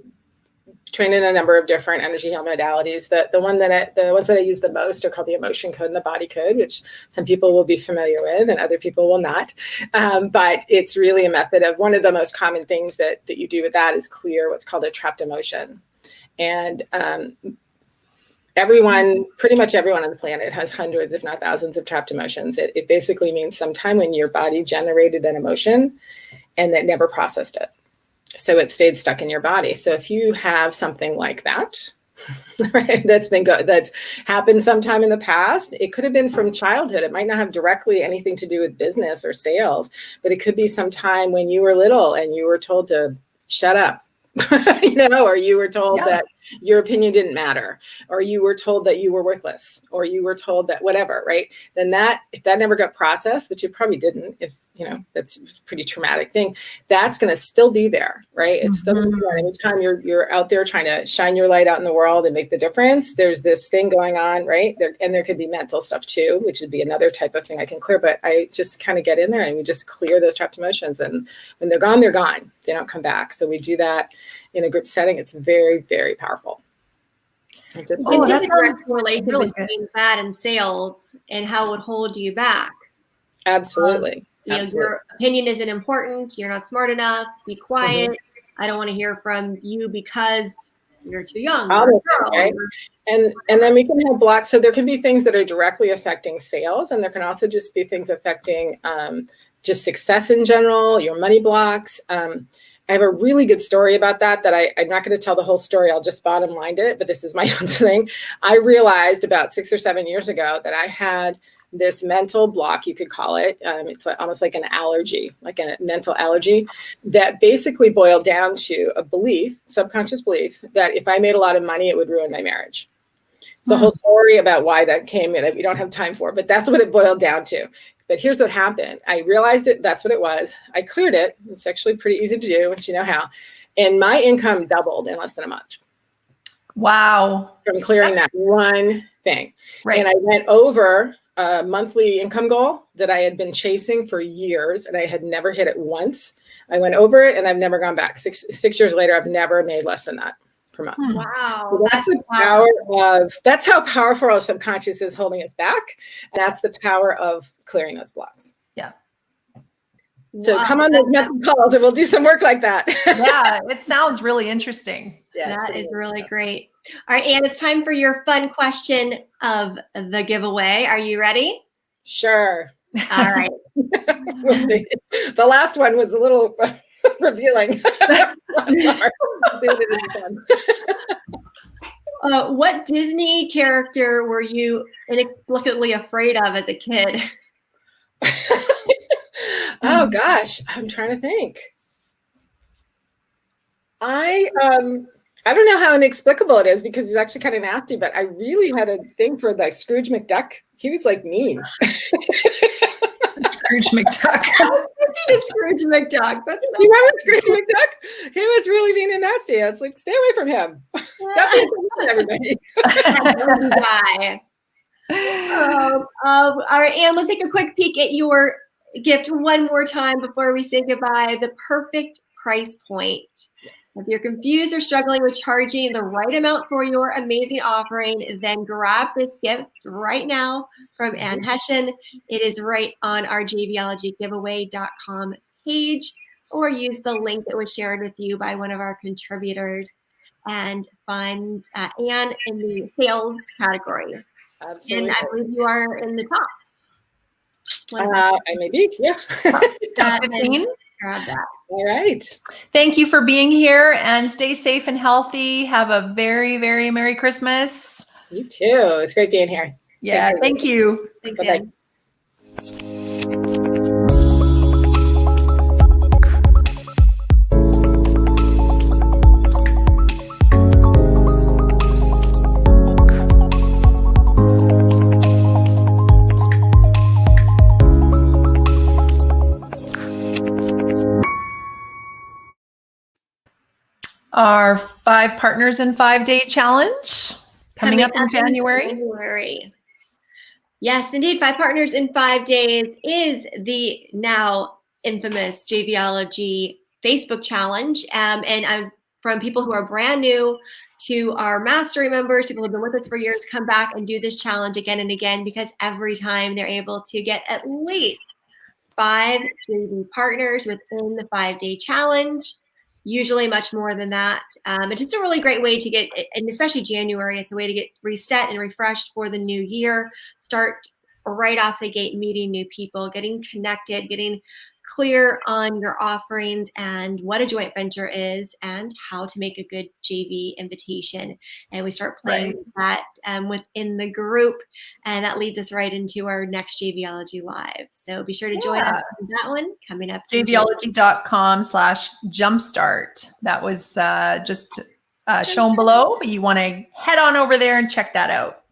trained in a number of different energy healing modalities. The ones that I use the most are called the emotion code and the body code, which some people will be familiar with and other people will not. But it's really a method of, one of the most common things that you do with that is clear what's called a trapped emotion. And pretty much everyone on the planet has hundreds, if not thousands, of trapped emotions. It basically means sometime when your body generated an emotion and that never processed it. So it stayed stuck in your body. So if you have something like that, right, that's happened sometime in the past, it could have been from childhood. It might not have directly anything to do with business or sales, but it could be sometime when you were little and you were told to shut up. Or you were told that your opinion didn't matter, or you were told that you were worthless, or you were told that whatever, right? Then if that never got processed, which it probably didn't, that's a pretty traumatic thing, that's going to still be there, right? It's still going to be there. Anytime you're out there trying to shine your light out in the world and make the difference, there's this thing going on, right? There could be mental stuff too, which would be another type of thing I can clear, but I just kind of get in there and we just clear those trapped emotions. And when they're gone, they're gone. They don't come back. So we do that in a group setting. It's very, very powerful.
That's a direct correlation between that and sales and how it would hold you back.
Absolutely.
Your opinion isn't important. You're not smart enough. Be quiet. I don't want to hear from you because you're too young.
Right? And then we can have blocks. So there can be things that are directly affecting sales, and there can also just be things affecting just success in general, your money blocks. I have a really good story about that I'm not going to tell the whole story. I'll just bottom line it, but this is my own thing. I realized about 6 or 7 years ago that I had this mental block, you could call it. It's almost like an allergy, like a mental allergy that basically boiled down to a belief, subconscious belief, that if I made a lot of money, it would ruin my marriage. It's a whole story about why that came in that we don't have time for, but that's what it boiled down to. But here's what happened. I realized that's what it was. I cleared it. It's actually pretty easy to do once you know how. And my income doubled in less than a month.
Wow.
From clearing that one thing.
Right.
And I went over a monthly income goal that I had been chasing for years and I had never hit it once. I went over it and I've never gone back. Six years later, I've never made less than that per month.
Wow.
So that's how powerful our subconscious is holding us back. And that's the power of clearing those blocks.
Yeah.
So come on those method calls and we'll do some work like that.
Yeah, it sounds really interesting.
Yeah, that is really great. All right, Anne, it's time for your fun question of the giveaway. Are you ready?
Sure.
All right.
We'll see. The last one was a little revealing.
What Disney character were you inexplicably afraid of as a kid?
Oh gosh, I'm trying to think. I don't know how inexplicable it is because he's actually kind of nasty, but I really had a thing for like Scrooge McDuck. He was like mean.
Scrooge McDuck.
Scrooge McDuck.
You remember Scrooge McDuck? He was really mean and nasty. I was like, stay away from him. Stop being with everybody.
All right, Anne, let's take a quick peek at your gift one more time before we say goodbye. The perfect price point. If you're confused or struggling with charging the right amount for your amazing offering, then grab this gift right now from Anne Hession. It is right on our jvologygiveaway.com page, or use the link that was shared with you by one of our contributors and find Anne in the sales category.
Absolutely.
And I believe you are in the top.
I may be, yeah.
Top 15.
Grab that.
All right.
Thank you for being here and stay safe and healthy. Have a very, very Merry Christmas.
You too. It's great being here.
Yeah, thank you.
Thanks,
Bye-bye.
Anne.
Our 5 Partners in 5-Day Challenge coming up in January.
Yes, indeed. 5 Partners in 5 Days is the now infamous Jvology Facebook challenge. And I'm from people who are brand new to our mastery members, people who've been with us for years, come back and do this challenge again and again, because every time they're able to get at least 5 JV partners within the 5-day challenge, usually much more than that. It's just a really great way to get, and especially January, it's a way to get reset and refreshed for the new year. Start right off the gate, meeting new people, getting connected, getting clear on your offerings and what a joint venture is and how to make a good JV invitation. And we start playing that within the group, and that leads us right into our next JVology Live. So be sure to join us on that one coming up.
jvology.com/jumpstart. That was just shown below, but you want to head on over there and check that out.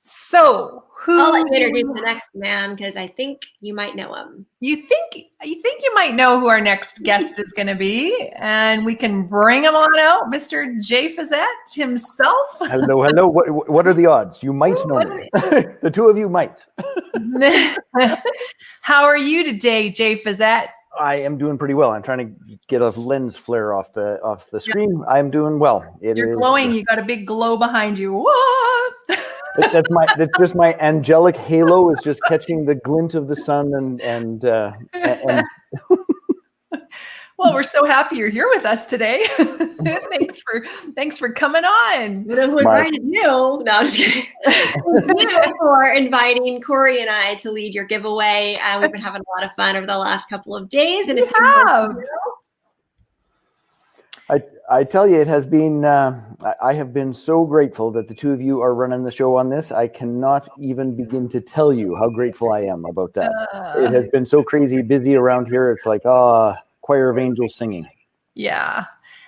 So
I'll let you introduce the next man, because I think you might know him.
You think you might know who our next guest is going to be, and we can bring him on out, Mr. Jay Fazette himself.
Hello. What are the odds? You might know me. The two of you might.
How are you today, Jay Fazette?
I am doing pretty well. I'm trying to get a lens flare off the screen. I'm doing well.
You're glowing. You got a big glow behind you. What?
That's just my angelic halo is just catching the glint of the sun and
Well, we're so happy you're here with us today. Thanks for coming on.
You know who invited you? No, I'm just kidding. You for inviting Corey and I to lead your giveaway. We've been having a lot of fun over the last couple of days, and
I tell you, it has been. I have been so grateful that the two of you are running the show on this. I cannot even begin to tell you how grateful I am about that. It has been so crazy busy around here. It's like, choir of angels singing.
Yeah,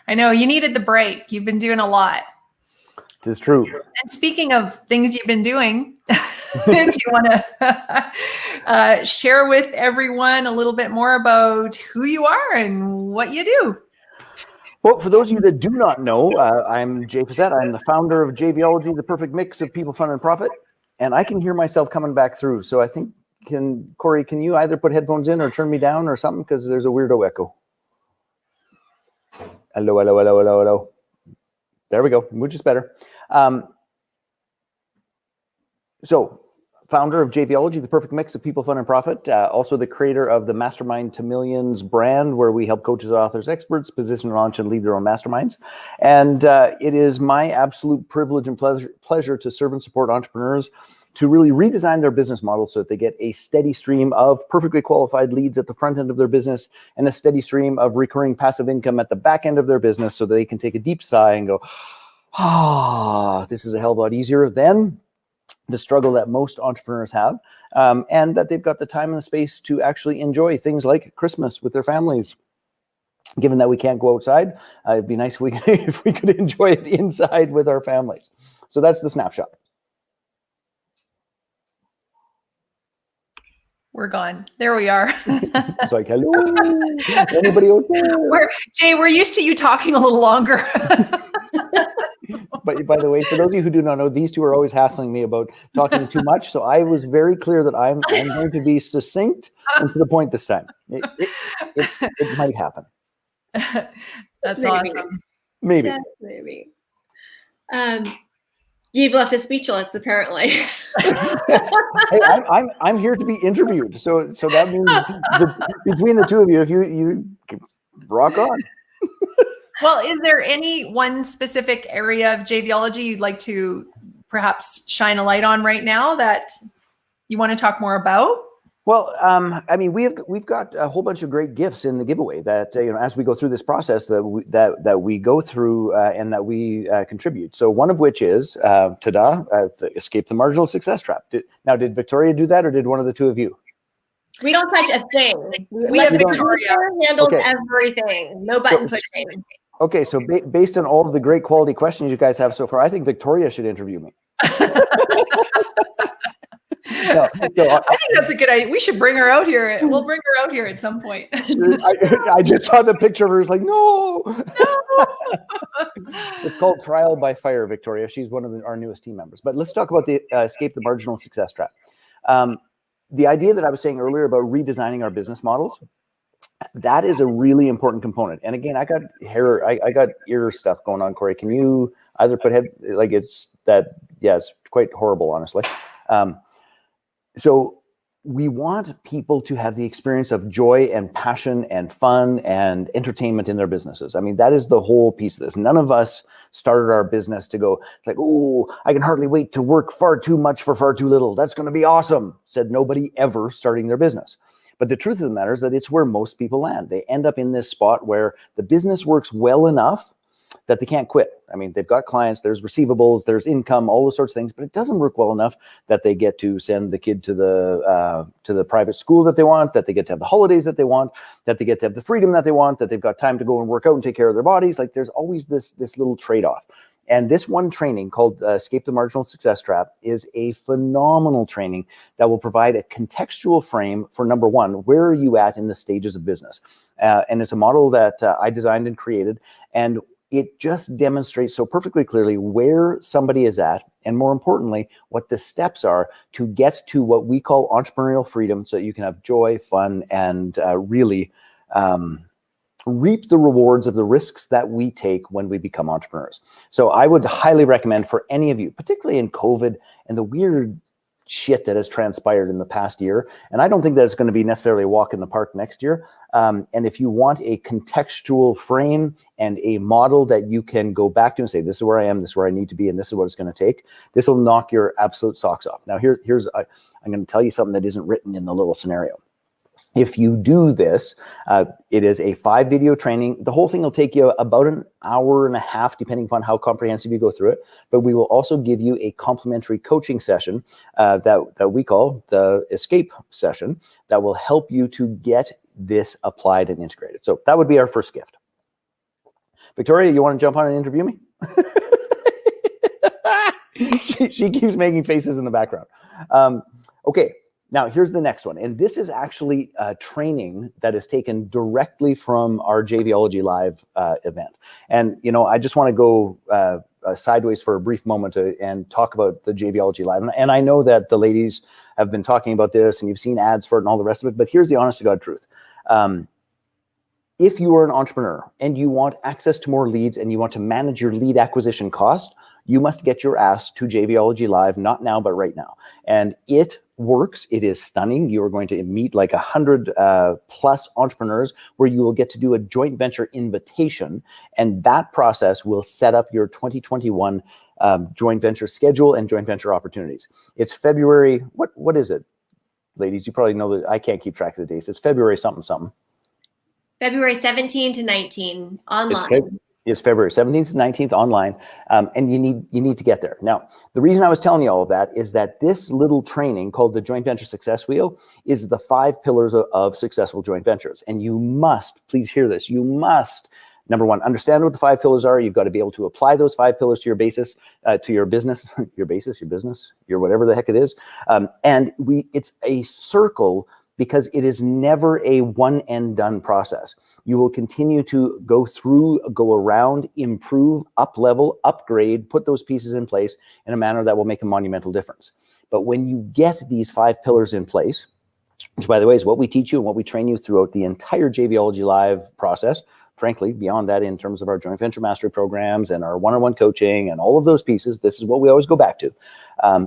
I know. You needed the break. You've been doing a lot.
It is true.
And speaking of things you've been doing, do you want to share with everyone a little bit more about who you are and what you do?
Well, for those of you that do not know, I'm Jay Fazette. I'm the founder of Jvology, the perfect mix of people, fun, and profit. And I can hear myself coming back through. So I think, Corey, can you either put headphones in or turn me down or something? Because there's a weirdo echo. Hello. There we go, which is better. So, founder of Jvology, the perfect mix of people, fun, and profit. Also the creator of the Mastermind to Millions brand, where we help coaches, authors, experts position, launch, and lead their own masterminds. And it is my absolute privilege and pleasure to serve and support entrepreneurs to really redesign their business model so that they get a steady stream of perfectly qualified leads at the front end of their business and a steady stream of recurring passive income at the back end of their business, so that they can take a deep sigh and go, this is a hell of a lot easier than the struggle that most entrepreneurs have, and that they've got the time and the space to actually enjoy things like Christmas with their families. Given that we can't go outside, it'd be nice if we could enjoy it inside with our families. So that's the snapshot.
We're gone. There we are.
It's like, hello, anybody okay?
Jay, we're used to you talking a little longer.
But by the way, for those of you who do not know, these two are always hassling me about talking too much. So I was very clear that I'm going to be succinct and to the point this time. It might happen.
That's awesome.
Maybe.
Yeah, maybe. You've left us speechless, apparently.
Hey, I'm here to be interviewed. So that means between the two of you, if you rock on.
Well, is there any one specific area of Jvology you'd like to perhaps shine a light on right now that you want to talk more about?
Well, I mean, we've got a whole bunch of great gifts in the giveaway that as we go through this process that we go through and that we contribute. So one of which is escape the marginal success trap. Did Victoria do that, or did one of the two of you?
We don't touch a thing.
We have Victoria
handles everything. No button pushing.
Okay, so based on all of the great quality questions you guys have so far, I think Victoria should interview me.
I think that's a good idea. We should bring her out here. We'll bring her out here at some point.
I just saw the picture of her. It's like, no. It's called Trial by Fire, Victoria. She's one of our newest team members. But let's talk about the escape the marginal success trap. The idea that I was saying earlier about redesigning our business models. That is a really important component. And again, I got ear stuff going on, Corey. Can you either put head, like it's quite horrible, honestly. So we want people to have the experience of joy and passion and fun and entertainment in their businesses. I mean, that is the whole piece of this. None of us started our business to go like, oh, I can hardly wait to work far too much for far too little. That's going to be awesome, said nobody ever starting their business. But the truth of the matter is that it's where most people land. They end up in this spot where the business works well enough that they can't quit. I mean, they've got clients, there's receivables, there's income, all those sorts of things, but it doesn't work well enough that they get to send the kid to the private school that they want, that they get to have the holidays that they want, that they get to have the freedom that they want, that they've got time to go and work out and take care of their bodies. Like there's always this little trade-off. And this one training called Escape the Marginal Success Trap is a phenomenal training that will provide a contextual frame for, number one, where are you at in the stages of business? And it's a model that I designed and created. And it just demonstrates so perfectly clearly where somebody is at, and more importantly, what the steps are to get to what we call entrepreneurial freedom, so that you can have joy, fun, and really reap the rewards of the risks that we take when we become entrepreneurs. So I would highly recommend for any of you, particularly in COVID and the weird shit that has transpired in the past year. And I don't think that it's going to be necessarily a walk in the park next year. And if you want a contextual frame and a model that you can go back to and say, this is where I am, this is where I need to be, and this is what it's going to take, this will knock your absolute socks off. Now, I'm going to tell you something that isn't written in the little scenario. If you do this, it is a 5-video training. The whole thing will take you about an hour and a half, depending upon how comprehensive you go through it. But we will also give you a complimentary coaching session that we call the Escape session that will help you to get this applied and integrated. So that would be our first gift. Victoria, you want to jump on and interview me? she keeps making faces in the background. Okay. Now, here's the next one. And this is actually a training that is taken directly from our Jvology Live event. And, I just want to go sideways for a brief moment and talk about the Jvology Live. And I know that the ladies have been talking about this and you've seen ads for it and all the rest of it, but here's the honest to God truth. If you are an entrepreneur and you want access to more leads and you want to manage your lead acquisition cost, you must get your ass to Jvology Live, not now, but right now. And it works. It is stunning. You are going to meet like 100 plus entrepreneurs where you will get to do a joint venture invitation. And that process will set up your 2021 joint venture schedule and joint venture opportunities. It's February. What is it, ladies? You probably know that I can't keep track of the dates. It's February something.
February 17 to 19 online.
It's February 17th to 19th online, and you need to get there. Now, the reason I was telling you all of that is that this little training called the Joint Venture Success Wheel is the 5 pillars of successful joint ventures. And you must, please hear this, you must, number one, understand what the 5 pillars are. You've got to be able to apply those 5 pillars to your business, your whatever the heck it is. It's a circle because it is never a one and done process. You will continue to go around, improve, up level, upgrade, put those pieces in place in a manner that will make a monumental difference. But when you get these 5 pillars in place, which by the way is what we teach you and what we train you throughout the entire Jvology Live process, frankly, beyond that, in terms of our joint venture mastery programs and our one-on-one coaching and all of those pieces, this is what we always go back to.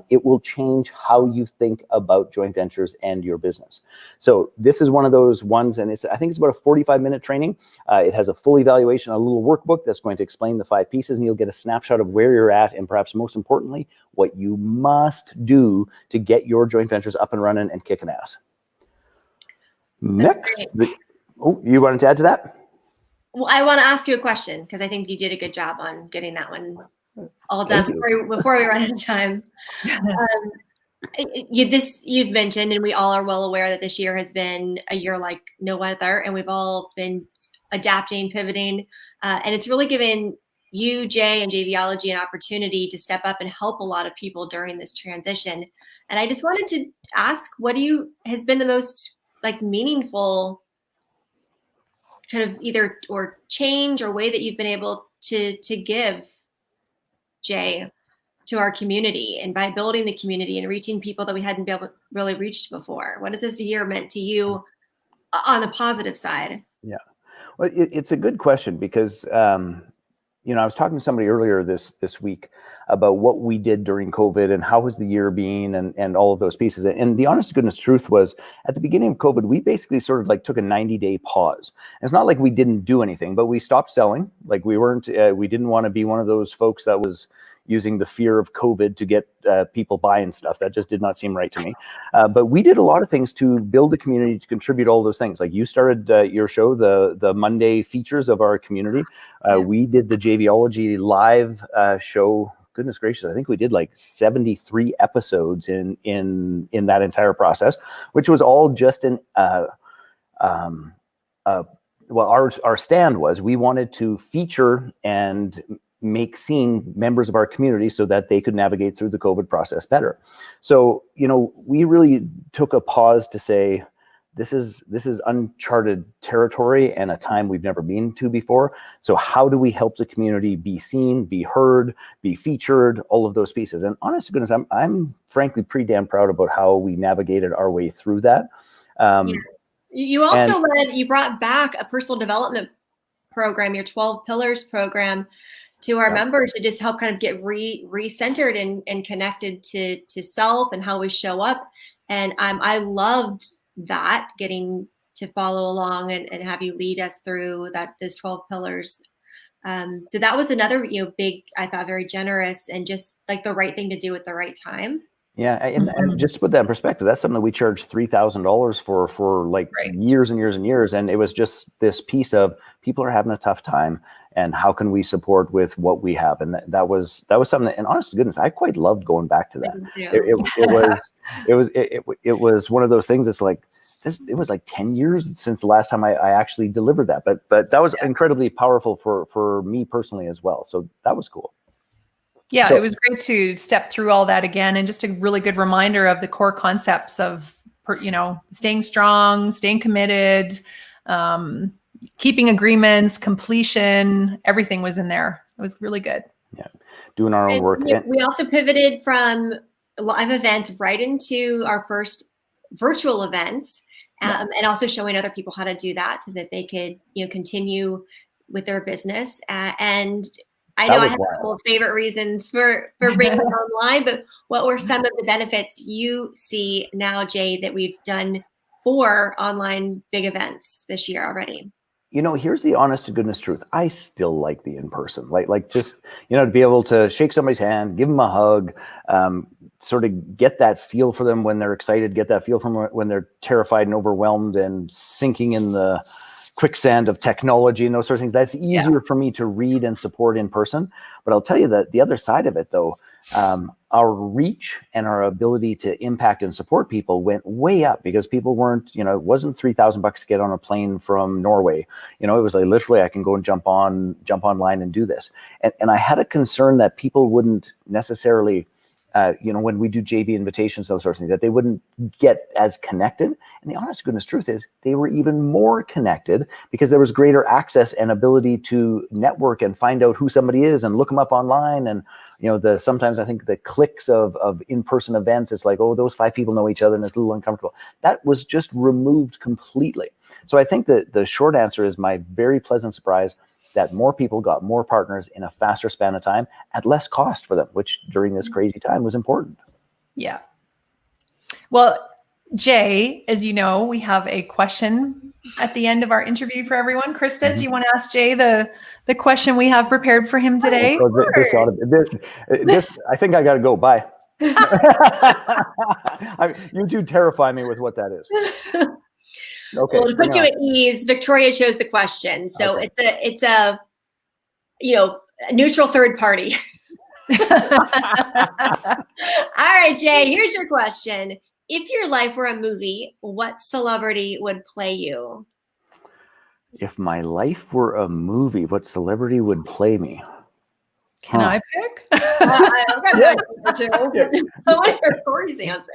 It will change how you think about joint ventures and your business. So this is one of those ones, and I think it's about a 45-minute training. It has a full evaluation, a little workbook that's going to explain the 5 pieces, and you'll get a snapshot of where you're at, and perhaps most importantly, what you must do to get your joint ventures up and running and kicking ass. Next, you wanted to add to that?
Well, I want to ask you a question because I think you did a good job on getting that one all done before we run out of time. You've mentioned, and we all are well aware that this year has been a year like no other, and we've all been adapting, pivoting, and it's really given you, Jay, and Jvology an opportunity to step up and help a lot of people during this transition. And I just wanted to ask, what has been the most meaningful kind of either or change or way that you've been able to give, Jay, to our community, and by building the community and reaching people that we hadn't been able to really reach before? What has this year meant to you on the positive side?
Yeah. Well, it's a good question because, I was talking to somebody earlier this week about what we did during COVID and how was the year being and all of those pieces. And the honest to goodness truth was at the beginning of COVID, we basically sort of like took a 90-day pause. And it's not like we didn't do anything, but we stopped selling. Like we didn't want to be one of those folks that was using the fear of COVID to get people buying stuff. That just did not seem right to me. But we did a lot of things to build a community, to contribute all those things. Like you started your show, the Monday features of our community. We did the Jvology live show. Goodness gracious, I think we did like 73 episodes in that entire process, which was all just our stand was we wanted to feature and make seen members of our community so that they could navigate through the COVID process better. So, we really took a pause to say, this is uncharted territory and a time we've never been to before. So how do we help the community be seen, be heard, be featured, all of those pieces? And honest to goodness, I'm frankly pretty damn proud about how we navigated our way through that.
You also you brought back a personal development program, your 12 Pillars program, to our members to just help kind of get re-centered and connected to self and how we show up. And I loved that, getting to follow along and have you lead us through those 12 pillars. So that was another, big, I thought, very generous and just like the right thing to do at the right time.
Yeah, and just to put that in perspective, that's something that we charged $3,000 for like years and years and years, and it was just this piece of people are having a tough time, and how can we support with what we have, and that was something that, and honest to goodness, I quite loved going back to that. It was one of those things. It's like it was like 10 years since the last time I actually delivered that, but that was incredibly powerful for me personally as well. So that was cool.
Yeah, it was great to step through all that again, and just a really good reminder of the core concepts of, staying strong, staying committed, keeping agreements, completion, everything was in there. It was really good.
Yeah, doing our own work.
We also pivoted from live events right into our first virtual events, and also showing other people how to do that so that they could, continue with their business. And I know I have a couple of favorite reasons for bringing it online, but what were some of the benefits you see now, Jay, that we've done for online big events this year already?
Here's the honest to goodness truth. I still like the in-person, like just, to be able to shake somebody's hand, give them a hug, sort of get that feel for them when they're excited, get that feel from when they're terrified and overwhelmed and sinking in the quicksand of technology and those sort of things. That's easier for me to read and support in person. But I'll tell you that the other side of it, though, our reach and our ability to impact and support people went way up because people weren't, it wasn't $3,000 to get on a plane from Norway. It was like literally I can go and jump online and do this. And I had a concern that people wouldn't necessarily, when we do JV invitations, those sorts of things, that they wouldn't get as connected. And the honest goodness truth is they were even more connected because there was greater access and ability to network and find out who somebody is and look them up online. And, sometimes I think the clicks of in-person events, it's like, oh, those 5 people know each other and it's a little uncomfortable. That was just removed completely. So I think that the short answer is my very pleasant surprise that more people got more partners in a faster span of time at less cost for them, which during this crazy time was important.
Yeah. Well, Jay, as you know, we have a question at the end of our interview for everyone. Krista, do you want to ask Jay the question we have prepared for him today?
This I think I got to go. Bye. You two terrify me with what that is. Okay.
Well, to put you at ease, Victoria chose the question. So it's a neutral third party. All right, Jay, here's your question. If your life were a movie, what celebrity would play you?
If my life were a movie, what celebrity would play me?
Can I pick?
I want to hear Corey's answer.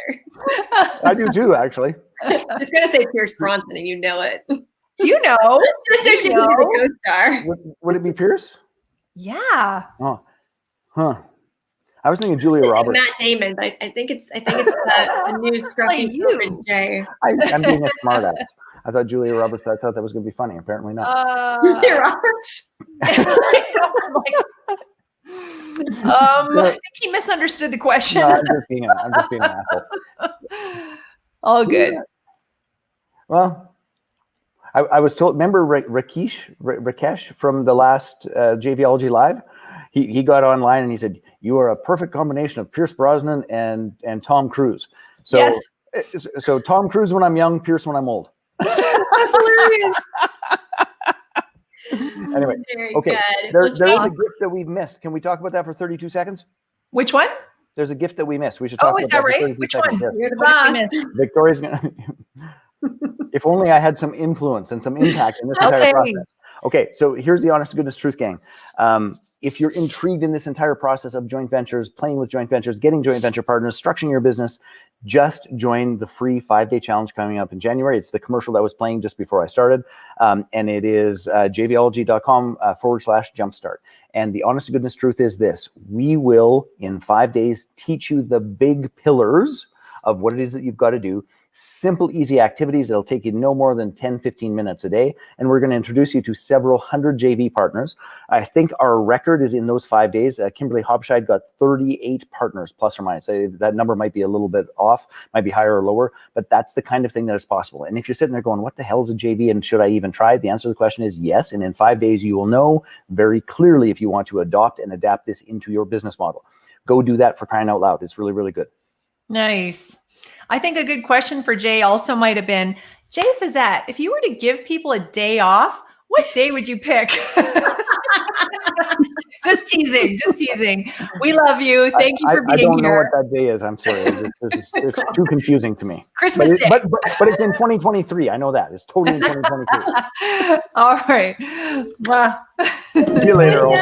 I do too, actually.
I'm just going to say Pierce Bronson, and you know it.
You know.
Just so she can be the co-star.
Would it be Pierce?
Yeah.
Oh, huh. I was thinking Julia
It's like
Roberts.
Matt Damon, but I think it's a new scruffy
you.
Jay.
I'm being a smartass. I thought Julia Roberts. I thought that was going to be funny. Apparently not.
Julia Roberts.
I think he misunderstood the question.
No, I'm just being an asshole.
All good.
Well, I was told. Remember Rakesh from the last JVology Live? He got online and he said, "You are a perfect combination of Pierce Brosnan and Tom Cruise." So,
yes.
So Tom Cruise when I'm young, Pierce when I'm old.
That's hilarious.
Anyway,
Very
okay.
good.
There
Well,
is
Jay,
a gift that we've missed. Can we talk about that for 32 seconds?
Which one?
There's a gift that we missed. We should talk
Oh,
about
is that
for
right?
32
Which
seconds.
one?
Yes.
you're the
What did
boss.
we miss?
Victoria's gonna. If only I had some influence and some impact in this entire
Okay.
process. Okay, so here's the honest to goodness truth, gang. If you're intrigued in this entire process of joint ventures, playing with joint ventures, getting joint venture partners, structuring your business, just join the free 5-day challenge coming up in January. It's the commercial that was playing just before I started. And it is jvology.com/jumpstart. And the honest to goodness truth is this: we will, in 5 days, teach you the big pillars of what it is that you've got to do. Simple, easy activities that'll take you no more than 10, 15 minutes a day. And we're going to introduce you to several hundred JV partners. I think our record is in those 5 days. Kimberly Hobscheid got 38 partners, plus or minus. That number might be a little bit off, might be higher or lower, but that's the kind of thing that is possible. And if you're sitting there going, what the hell is a JV and should I even try it? The answer to the question is yes. And in 5 days, you will know very clearly if you want to adopt and adapt this into your business model. Go do that, for crying out loud. It's really, really good.
Nice. I think a good question for Jay also might have been, Jay Fazette, if you were to give people a day off, what day would you pick? Just teasing. We love you. Thank you for being here.
I don't know what that day is. I'm sorry. It's too confusing to me.
Christmas Day.
But it's in 2023. I know that. It's totally in 2023.
All right.
See you later, all.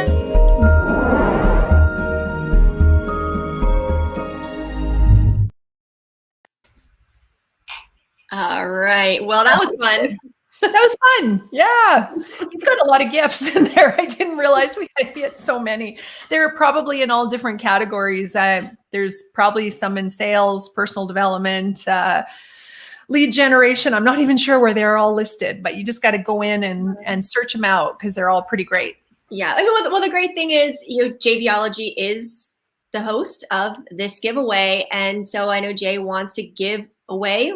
All right. Well, that was fun.
That was fun. Yeah. He's got a lot of gifts in there. I didn't realize we had so many. They're probably in all different categories. There's probably some in sales, personal development, lead generation. I'm not even sure where they're all listed, but you just got to go in and search them out because they're all pretty great.
Yeah. I mean, well, the great thing is, Jvology is the host of this giveaway. And so I know Jay wants to give away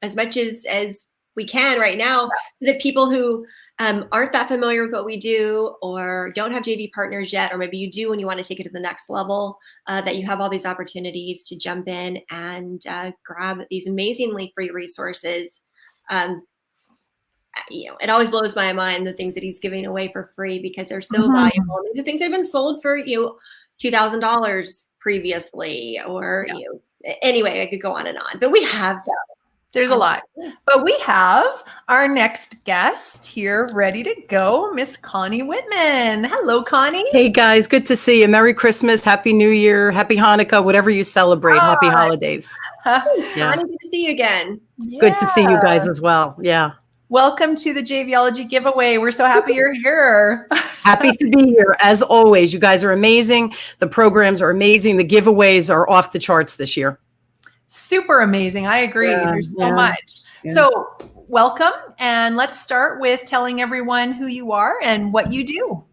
as much as we can right now, so that people who aren't that familiar with what we do or don't have JV partners yet, or maybe you do and you want to take it to the next level, that you have all these opportunities to jump in and grab these amazingly free resources. It always blows my mind the things that he's giving away for free because they're so valuable. These are things that have been sold for $2,000 previously, or anyway, I could go on and on, but we have them.
There's a lot, but we have our next guest here ready to go, Miss Connie Whitman. Hello, Connie.
Hey guys, good to see you. Merry Christmas, Happy New Year, Happy Hanukkah, whatever you celebrate. Happy holidays.
Yeah. Connie, good to see you again.
Good to see you guys as well. Yeah.
Welcome to the Jvology giveaway. We're so happy you're here.
Happy to be here. As always, you guys are amazing. The programs are amazing. The giveaways are off the charts this year.
Super amazing. I agree. There's so much. Yeah. So welcome. And let's start with telling everyone who you are and what you do.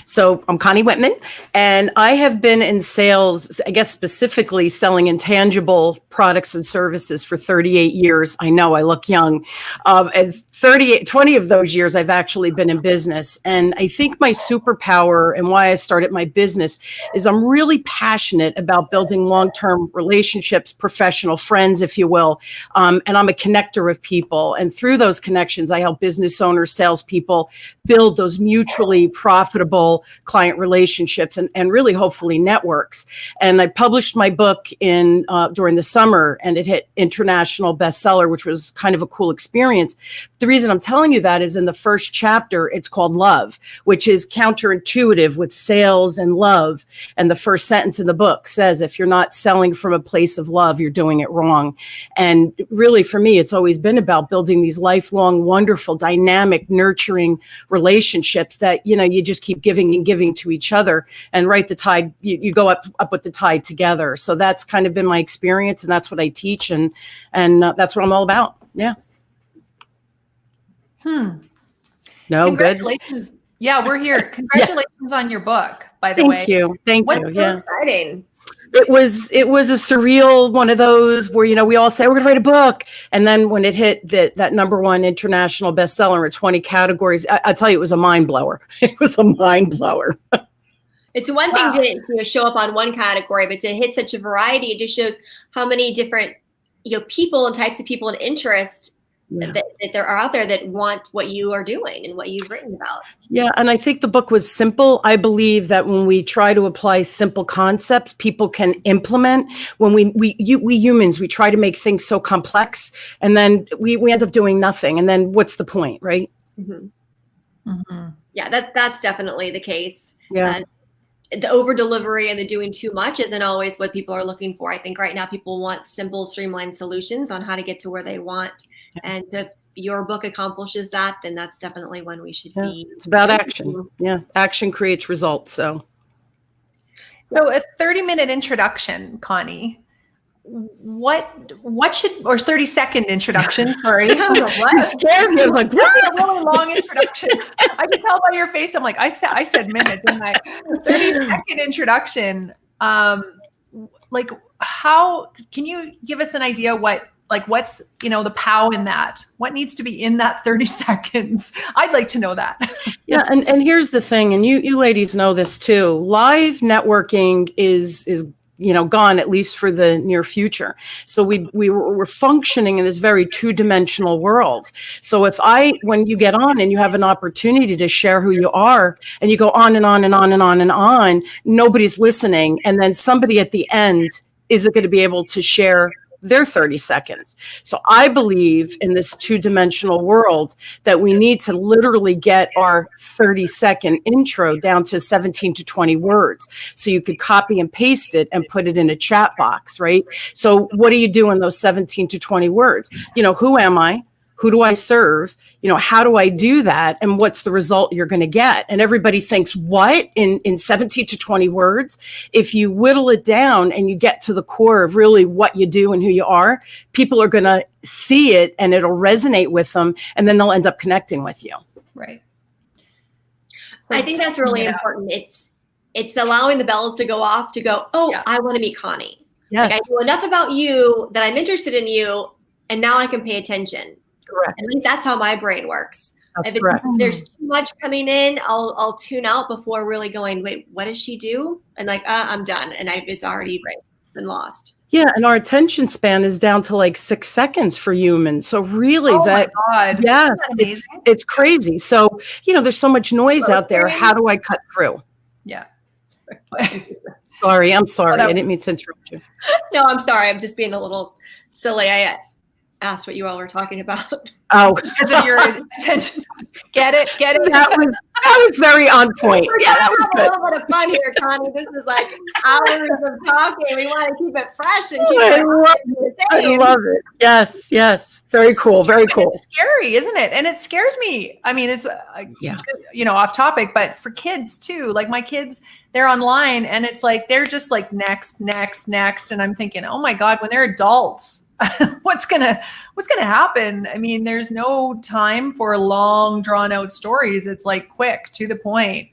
So I'm Connie Whitman, and I have been in sales, I guess specifically selling intangible products and services for 38 years. I know I look young. And 20 of those years I've actually been in business. And I think my superpower and why I started my business is I'm really passionate about building long-term relationships, professional friends, if you will. And I'm a connector of people. And through those connections, I help business owners, salespeople build those mutually profitable client relationships and really hopefully networks. And I published my book during the summer, and it hit international bestseller, which was kind of a cool experience. The reason I'm telling you that is in the first chapter, it's called Love, which is counterintuitive with sales and love. And the first sentence in the book says, if you're not selling from a place of love, you're doing it wrong. And really, for me, it's always been about building these lifelong, wonderful, dynamic, nurturing relationships that, you just keep keep giving and giving to each other, and right, the tide, you go up with the tide together. So that's kind of been my experience, and that's what I teach, and that's what I'm all about. Yeah. No, good.
Congratulations. Yeah, we're here. Congratulations on your book, by the way.
Thank you. Thank you.
What's so exciting?
It was a surreal one of those where, we all say we're going to write a book. And then when it hit that #1 international bestseller in 20 categories, I tell you, it was a mind blower. It was a mind blower.
It's one thing to show up on one category, but to hit such a variety, it just shows how many different, people and types of people and interest that there are out there that want what you are doing and what you've written about.
Yeah. And I think the book was simple. I believe that when we try to apply simple concepts, people can implement. When we humans, we try to make things so complex, and then we end up doing nothing. And then what's the point, right?
Mm-hmm. Mm-hmm. Yeah, that's definitely the case.
Yeah.
The over delivery and the doing too much isn't always what people are looking for. I think right now people want simple, streamlined solutions on how to get to where they want. And if your book accomplishes that, then that's definitely when we should be.
It's about action. Yeah. Action creates results. So
a 30-minute introduction, Connie. What should, or 30-second introduction, sorry.
You scared me. I was like,
what? A really long introduction. I can tell by your face. I'm like, I said minute, didn't I? 30-second introduction. Like, how can you give us an idea what's, the POW in that? What needs to be in that 30 seconds? I'd like to know that.
Yeah. And here's the thing, and you ladies know this too. Live networking is gone, at least for the near future. So we're functioning in this very two-dimensional world. So when you get on and you have an opportunity to share who you are, and you go on and on and on and on and on, nobody's listening. And then somebody at the end isn't going to be able to share their 30 seconds. So I believe in this two-dimensional world that we need to literally get our 30-second intro down to 17 to 20 words. So you could copy and paste it and put it in a chat box, right? So what do you do in those 17 to 20 words? Who am I? Who do I serve? How do I do that? And what's the result you're going to get? And everybody thinks, what? In 17 to 20 words? If you whittle it down and you get to the core of really what you do and who you are, people are going to see it and it'll resonate with them. And then they'll end up connecting with you.
Right.
I think that's really important. It's allowing the bells to go off to go, I want to meet Connie.
Yes.
Like, I know enough about you that I'm interested in you, and now I can pay attention.
Correct.
At least that's how my brain works.
That's
If
correct.
there's too much coming in, I'll tune out before really going, wait, what does she do? And like, I'm done. And it's already been lost.
Yeah. And our attention span is down to like 6 seconds for humans. So really
my God.
Yes, it's crazy. So, there's so much noise out there. How do I cut through?
Yeah.
I'm sorry. I didn't mean to interrupt you.
No, I'm sorry. I'm just being a little silly. I asked what you all were talking about.
Oh,
because of your attention. Get it?
That was very on point. Yeah, that was good.
A little bit of fun here, Connie. This is like hours of talking. We want to keep it fresh and keep it.
I love it. Yes. Very cool. Very cool.
It's scary, isn't it? And it scares me. I mean, it's off topic, but for kids too. Like my kids, they're online, and it's like they're just like next, and I'm thinking, oh my God, when they're adults, what's gonna happen? I mean, there's no time for long, drawn out stories. It's like quick, to the point.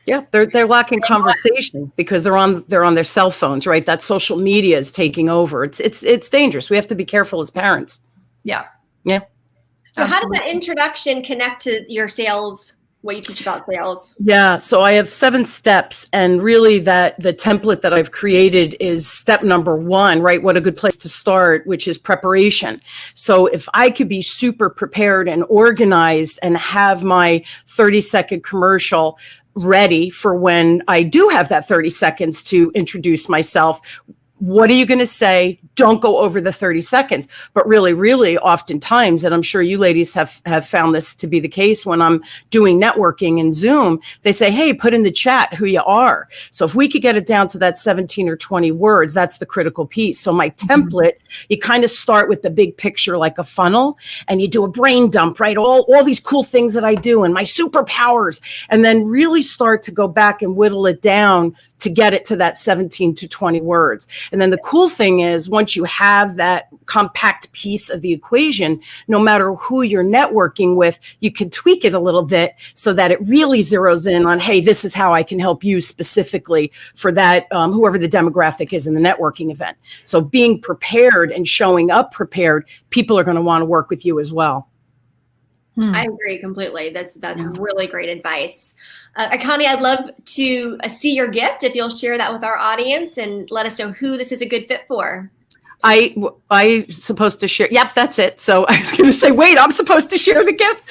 They're lacking conversation because they're on their cell phones, right? That social media is taking over. It's dangerous. We have to be careful as parents.
Yeah.
So
Absolutely.
How does that introduction connect to your sales? What you teach about sales?
Yeah. So I have 7 steps, and really that the template that I've created is step number 1, right? What a good place to start, which is preparation. So if I could be super prepared and organized and have my 30-second commercial ready for when I do have that 30 seconds to introduce myself, What are you going to say? Don't go over the 30 seconds. But really, really oftentimes, and I'm sure you ladies have found this to be the case when I'm doing networking in Zoom, they say, hey, put in the chat who you are. So if we could get it down to that 17 or 20 words, that's the critical piece. So my template, you kind of start with the big picture like a funnel, and you do a brain dump, right? All these cool things that I do and my superpowers, and then really start to go back and whittle it down to get it to that 17 to 20 words. And then the cool thing is, once you have that compact piece of the equation, no matter who you're networking with, you can tweak it a little bit so that it really zeroes in on, hey, this is how I can help you specifically for that, whoever the demographic is in the networking event. So being prepared and showing up prepared, people are going to want to work with you as well.
I agree completely. That's really great advice. Connie, I'd love to see your gift if you'll share that with our audience and let us know who this is a good fit for.
I supposed to share. Yep, that's it. So I was going to say, wait, I'm supposed to share the gift.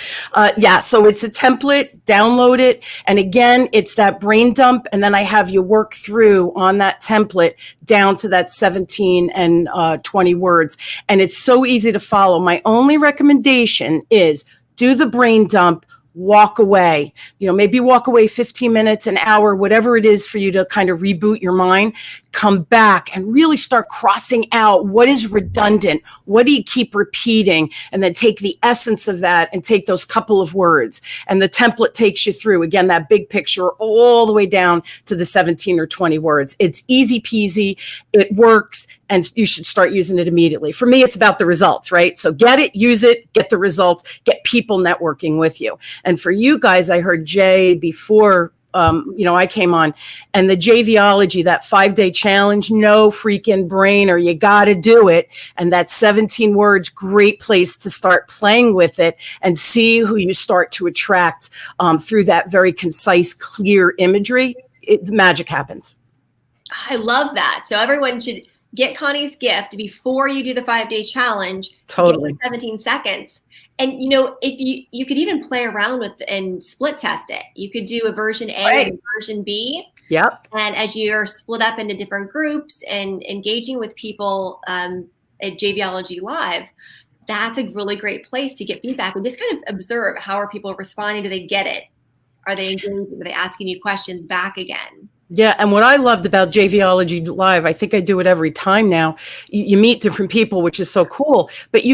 Yeah. So it's a template, download it. And again, it's that brain dump. And then I have you work through on that template down to that 17 and 20 words. And it's so easy to follow. My only recommendation is do the brain dump, walk away, maybe walk away 15 minutes, an hour, whatever it is for you to kind of reboot your mind, come back and really start crossing out what is redundant, what do you keep repeating, and then take the essence of that and take those couple of words. And the template takes you through, again, that big picture all the way down to the 17 or 20 words. It's easy peasy, it works, and you should start using it immediately. For me, it's about the results, right? So get it, use it, get the results, get people networking with you. And for you guys, I heard Jay before, I came on, and the Jvology, that 5-day challenge, no freaking brainer. You got to do it. And that 17 words, great place to start playing with it and see who you start to attract through that very concise, clear imagery. Magic happens.
I love that. So everyone should get Connie's gift before you do the 5-day challenge.
Totally.
17 seconds. And, if you could even play around with and split test it. You could do a version A and a version B.
Yep.
And as you're split up into different groups and engaging with people at Jvology Live, that's a really great place to get feedback and just kind of observe, how are people responding? Do they get it? Are they engaging? Are they asking you questions back again?
Yeah, and what I loved about Jvology Live, I think I do it every time now. You meet different people, which is so cool. But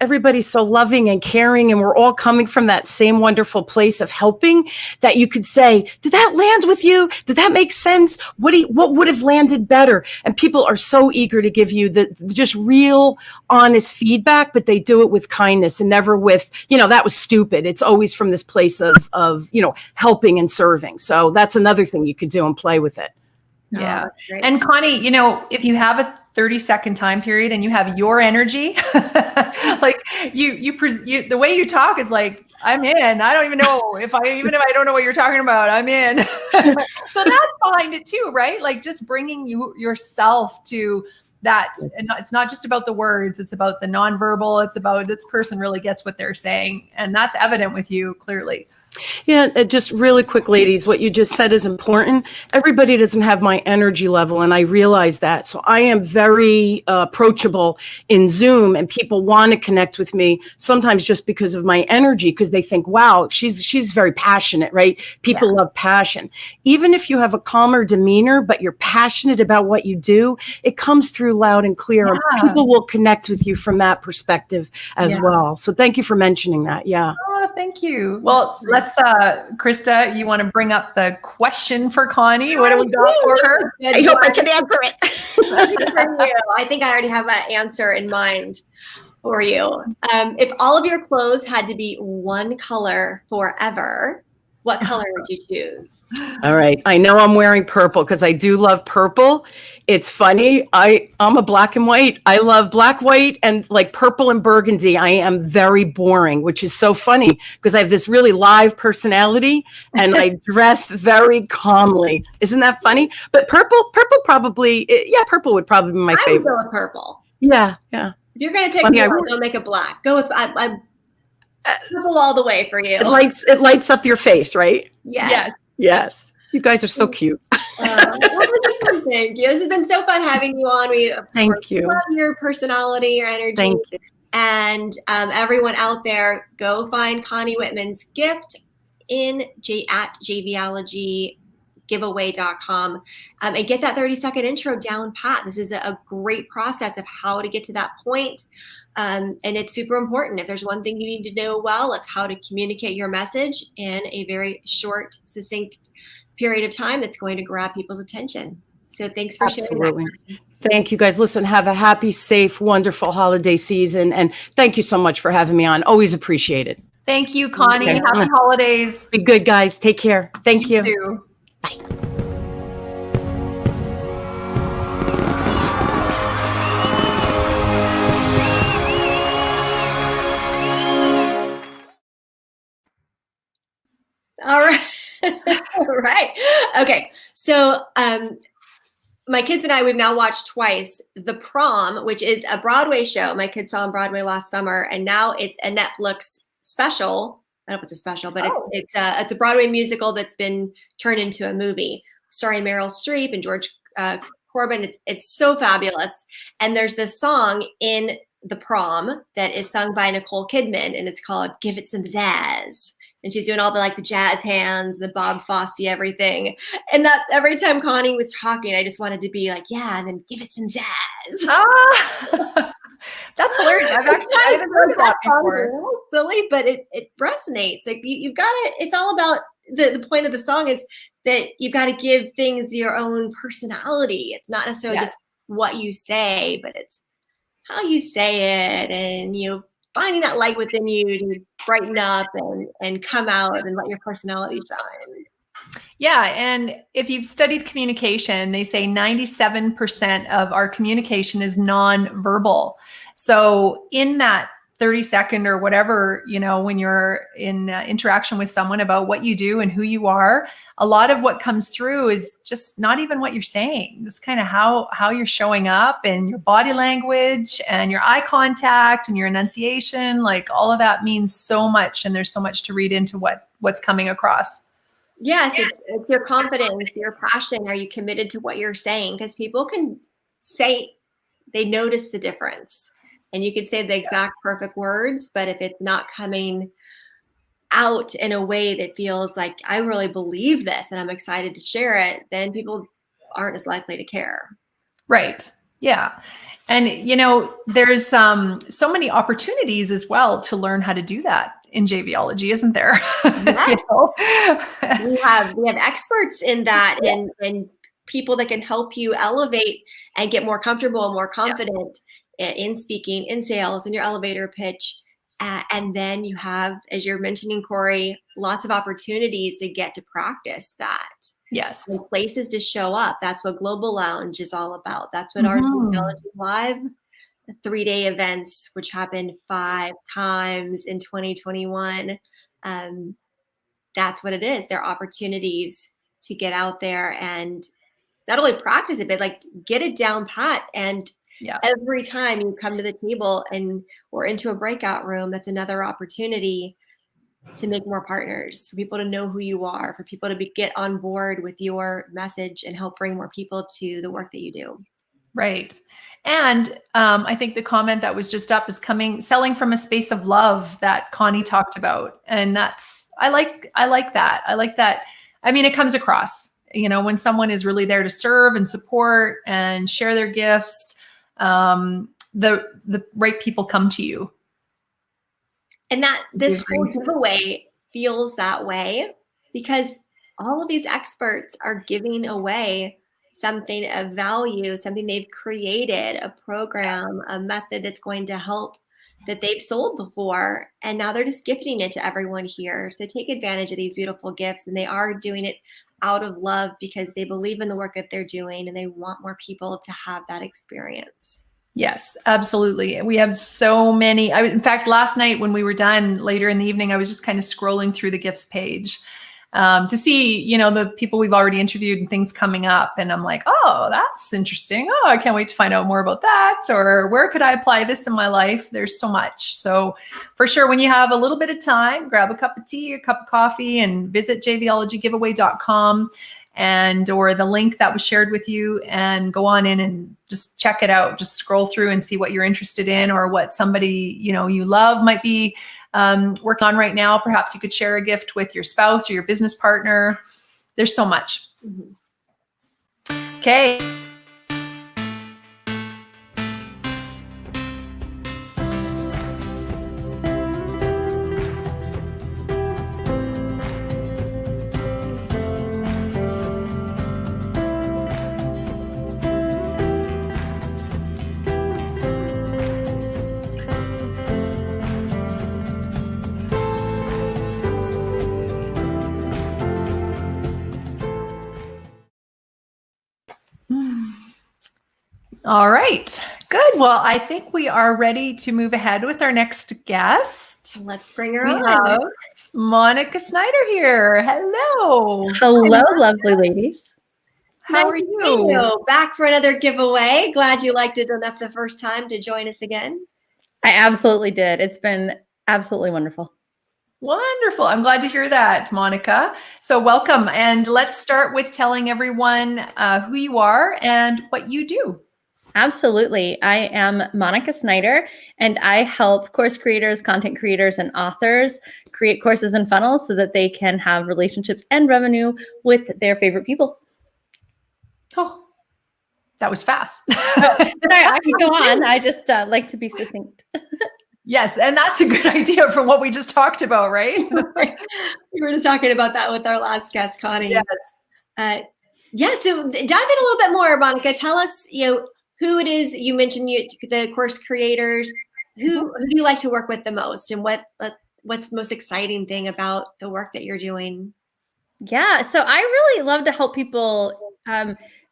everybody's so loving and caring, and we're all coming from that same wonderful place of helping, that you could say, "Did that land with you? Did that make sense? What would have landed better?" And people are so eager to give you the just real, honest feedback, but they do it with kindness and never with, that was stupid. It's always from this place of helping and serving. So that's another thing you could do and play with it.
Yeah. And Connie, if you have a 30-second time period and you have your energy, like the way you talk is like, I'm in. I don't even know if I don't know what you're talking about, I'm in. So that's behind it too, right? Like just bringing yourself to that. And it's not just about the words, it's about the nonverbal. It's about this person really gets what they're saying. And that's evident with you clearly.
Yeah, just really quick, ladies, what you just said is important. Everybody doesn't have my energy level, and I realize that. So I am very approachable in Zoom, and people want to connect with me sometimes just because of my energy, because they think, wow, she's very passionate, right? People love passion. Even if you have a calmer demeanor, but you're passionate about what you do, it comes through loud and clear. Yeah. And people will connect with you from that perspective as well. So thank you for mentioning that. Yeah.
Thank you. Well, let's, Krista, you want to bring up the question for Connie? What do we got for her?
I hope I can answer it.
I think I already have an answer in mind for you. If all of your clothes had to be one color forever, what color would you choose?
All right. I know I'm wearing purple because I do love purple. It's funny. I'm a black and white. I love black, white, and like purple and burgundy. I am very boring, which is so funny because I have this really live personality and I dress very calmly. Isn't that funny? But purple probably, purple would probably be my favorite.
I would go with purple.
Yeah.
If you're going to take purple, don't make it black. Go with purple all the way for you.
It lights up your face, right?
Yes.
You guys are so cute.
What would you Thank you. This has been so fun having you on. We
Thank you.
love your personality, your energy.
Thank you.
And everyone out there, go find Connie Whitman's gift at jvologygiveaway.com and get that 30-second intro down pat. This is a great process of how to get to that point. And it's super important. If there's one thing you need to know well, it's how to communicate your message in a very short, succinct period of time that's going to grab people's attention. So thanks for sharing that.
Thank you, guys. Listen, have a happy, safe, wonderful holiday season. And thank you so much for having me on. Always appreciate it.
Thank you, Connie.
Okay.
Happy holidays.
Be good, guys. Take care. Thank you.
Too.
Bye.
All right. All right. Okay. So my kids and I, we've now watched twice The Prom, which is a Broadway show my kids saw on Broadway last summer. And now it's a Netflix special. I don't know if it's a special, but it's a Broadway musical that's been turned into a movie starring Meryl Streep and George Corbin. It's so fabulous. And there's this song in The Prom that is sung by Nicole Kidman, and it's called Give It Some Zazz. And she's doing all the jazz hands, the Bob Fosse, everything. And that every time Connie was talking, I just wanted to be like, yeah, and then give it some zazz.
That's hilarious. I haven't heard that before.
Silly, but it resonates. Like you've got to, it's all about the point of the song is that you've got to give things your own personality. It's not necessarily just what you say, but it's how you say it, and finding that light within you to brighten up and come out and let your personality shine.
Yeah. And if you've studied communication, they say 97% of our communication is nonverbal. So in that 30-second or whatever, when you're in interaction with someone about what you do and who you are, a lot of what comes through is just not even what you're saying. It's kind of how you're showing up, and your body language and your eye contact and your enunciation, like all of that means so much. And there's so much to read into what's coming across.
Yes, it's your confidence, your passion. Are you committed to what you're saying? Because people can say they notice the difference. And you could say the exact perfect words, but if it's not coming out in a way that feels like I really believe this and I'm excited to share it, then people aren't as likely to care.
Right. Yeah. And, there's so many opportunities as well to learn how to do that in JVology, isn't there?
Yeah. We have experts in that, and people that can help you elevate and get more comfortable and more confident in speaking, in sales, in your elevator pitch. And then you have, as you're mentioning, Corey, lots of opportunities to get to practice that.
Yes.
And places to show up. That's what Global Lounge is all about. That's what our Technology Live 3-day events, which happened 5 times in 2021. That's what it is. They're opportunities to get out there and not only practice it, but get it down pat. And every time you come to the table or into a breakout room, that's another opportunity to make more partners, for people to know who you are, for people to get on board with your message and help bring more people to the work that you do.
Right. And I think the comment that was just up is selling from a space of love that Connie talked about. And I like that. I like that. I mean, it comes across, when someone is really there to serve and support and share their gifts, the right people come to you.
And that this whole giveaway feels that way because all of these experts are giving away something of value, something they've created, a program, a method that's going to help, that they've sold before. And now they're just gifting it to everyone here. So take advantage of these beautiful gifts. And they are doing it out of love because they believe in the work that they're doing and they want more people to have that experience.
Yes, absolutely. We have so many. In fact, last night when we were done later in the evening, I was just kind of scrolling through the gifts page to see, the people we've already interviewed and things coming up. And I'm like, oh, that's interesting. Oh, I can't wait to find out more about that. Or where could I apply this in my life? There's so much. So for sure, when you have a little bit of time, grab a cup of tea, a cup of coffee, and visit jvologygiveaway.com. or the link that was shared with you, and go on in and just check it out. Just scroll through and see what you're interested in, or what somebody, you love might be working on right now. Perhaps you could share a gift with your spouse or your business partner. There's so much. Okay. All right, good. Well, I think we are ready to move ahead with our next guest.
Let's bring her
We
on.
have Monica Snyder here. Hello.
Hello, lovely ladies.
How are
Nice to
you?
meet you. Back for another giveaway. Glad you liked it enough the first time to join us again.
I absolutely did. It's been absolutely wonderful.
Wonderful. I'm glad to hear that, Monica. So welcome. And let's start with telling everyone who you are and what you do.
Absolutely. I am Monica Snyder, and I help course creators, content creators, and authors create courses and funnels so that they can have relationships and revenue with their favorite people.
Oh, that was fast.
Sorry, I can go on. I just like to be succinct.
Yes, and that's a good idea from what we just talked about, right?
We were just talking about that with our last guest, Connie.
Yes.
Yeah, so dive in a little bit more, Monica. Tell us, who it is. You mentioned the course creators. Who do you like to work with the most, and what's the most exciting thing about the work that you're doing?
Yeah, so I really love to help people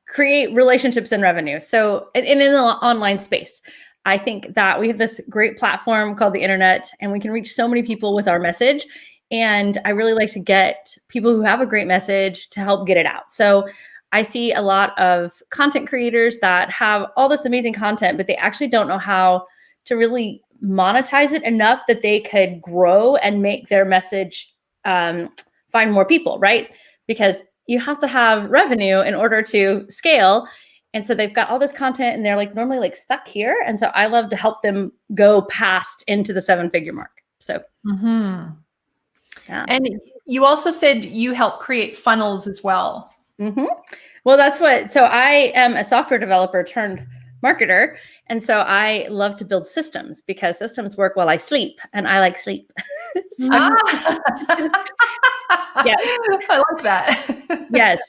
create relationships and revenue. So in the online space, I think that we have this great platform called the internet, and we can reach so many people with our message. And I really like to get people who have a great message to help get it out. So I see a lot of content creators that have all this amazing content, but they actually don't know how to really monetize it enough that they could grow and make their message find more people, right? Because you have to have revenue in order to scale. And so they've got all this content and they're normally stuck here. And so I love to help them go past into the 7-figure mark. So, yeah.
And you also said you help create funnels as well.
Well, so I am a software developer turned marketer. And so I love to build systems because systems work while I sleep, and I like sleep.
Yes, I like that.
Yes.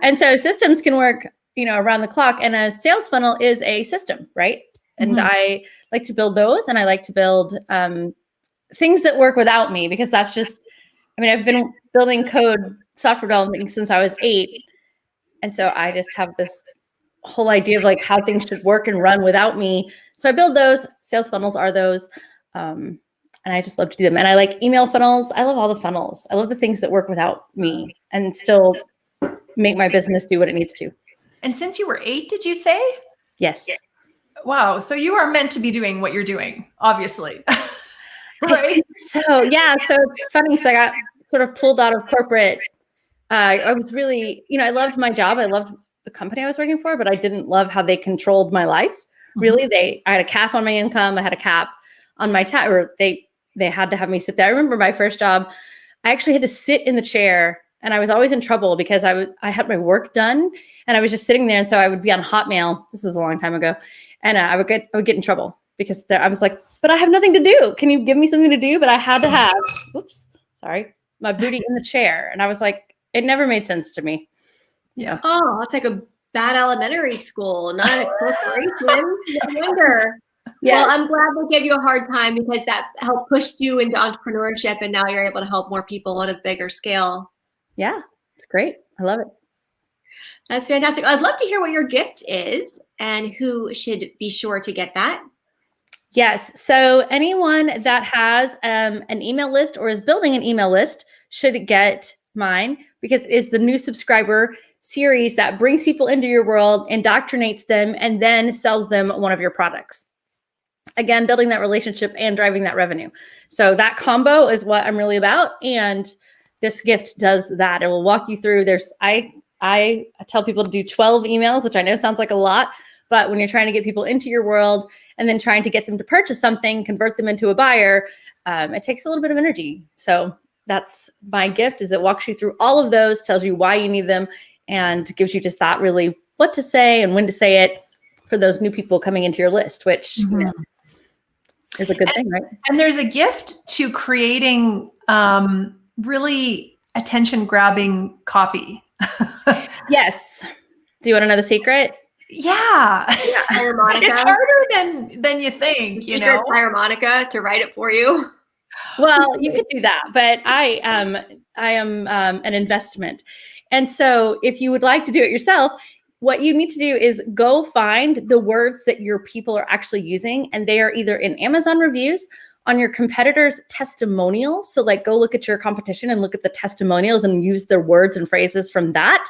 And so systems can work, around the clock, and a sales funnel is a system, right? And I like to build those, and I like to build things that work without me, because that's just, I've been building code software development since I was 8. And so I just have this whole idea of how things should work and run without me. So I build those. Sales funnels are those. And I just love to do them. And I like email funnels. I love all the funnels. I love the things that work without me and still make my business do what it needs to.
And since you were 8, did you say?
Yes.
Wow. So you are meant to be doing what you're doing, obviously. Right?
So, yeah. So it's funny because I got sort of pulled out of corporate. I was really, I loved my job. I loved the company I was working for, but I didn't love how they controlled my life. Really, I had a cap on my income. I had a cap on my time, or they had to have me sit there. I remember my first job, I actually had to sit in the chair, and I was always in trouble because I had my work done and I was just sitting there. And so I would be on Hotmail. This is a long time ago. And I would get in trouble because I was like, but I have nothing to do. Can you give me something to do? But I had to have, my booty in the chair. And I was like, it never made sense to me.
Yeah.
Oh, it's like a bad elementary school, not a corporation. No wonder. Yeah. Well, I'm glad they gave you a hard time because that helped push you into entrepreneurship, and now you're able to help more people on a bigger scale.
Yeah, it's great. I love it.
That's fantastic. I'd love to hear what your gift is and who should be sure to get that.
Yes. So anyone that has an email list or is building an email list should get mine, because it is the new subscriber series that brings people into your world, indoctrinates them, and then sells them one of your products. Again, building that relationship and driving that revenue. So that combo is what I'm really about. And this gift does that. It will walk you through. I I tell people to do 12 emails, which I know sounds like a lot, but when you're trying to get people into your world and then trying to get them to purchase something, convert them into a buyer, it takes a little bit of energy. So that's my gift, is it walks you through all of those, tells you why you need them, and gives you just that really what to say and when to say it for those new people coming into your list, which you know, is a good thing, right?
And there's a gift to creating really attention-grabbing copy.
Yes. Do you want to know the secret?
Yeah.
Hire Monica.
It's harder than you think, you know.
Hire Monica to write it for you.
Well, you could do that, but I am an investment. And so if you would like to do it yourself, what you need to do is go find the words that your people are actually using, and they are either in Amazon reviews, on your competitors' testimonials. So like go look at your competition and look at the testimonials and use their words and phrases from that,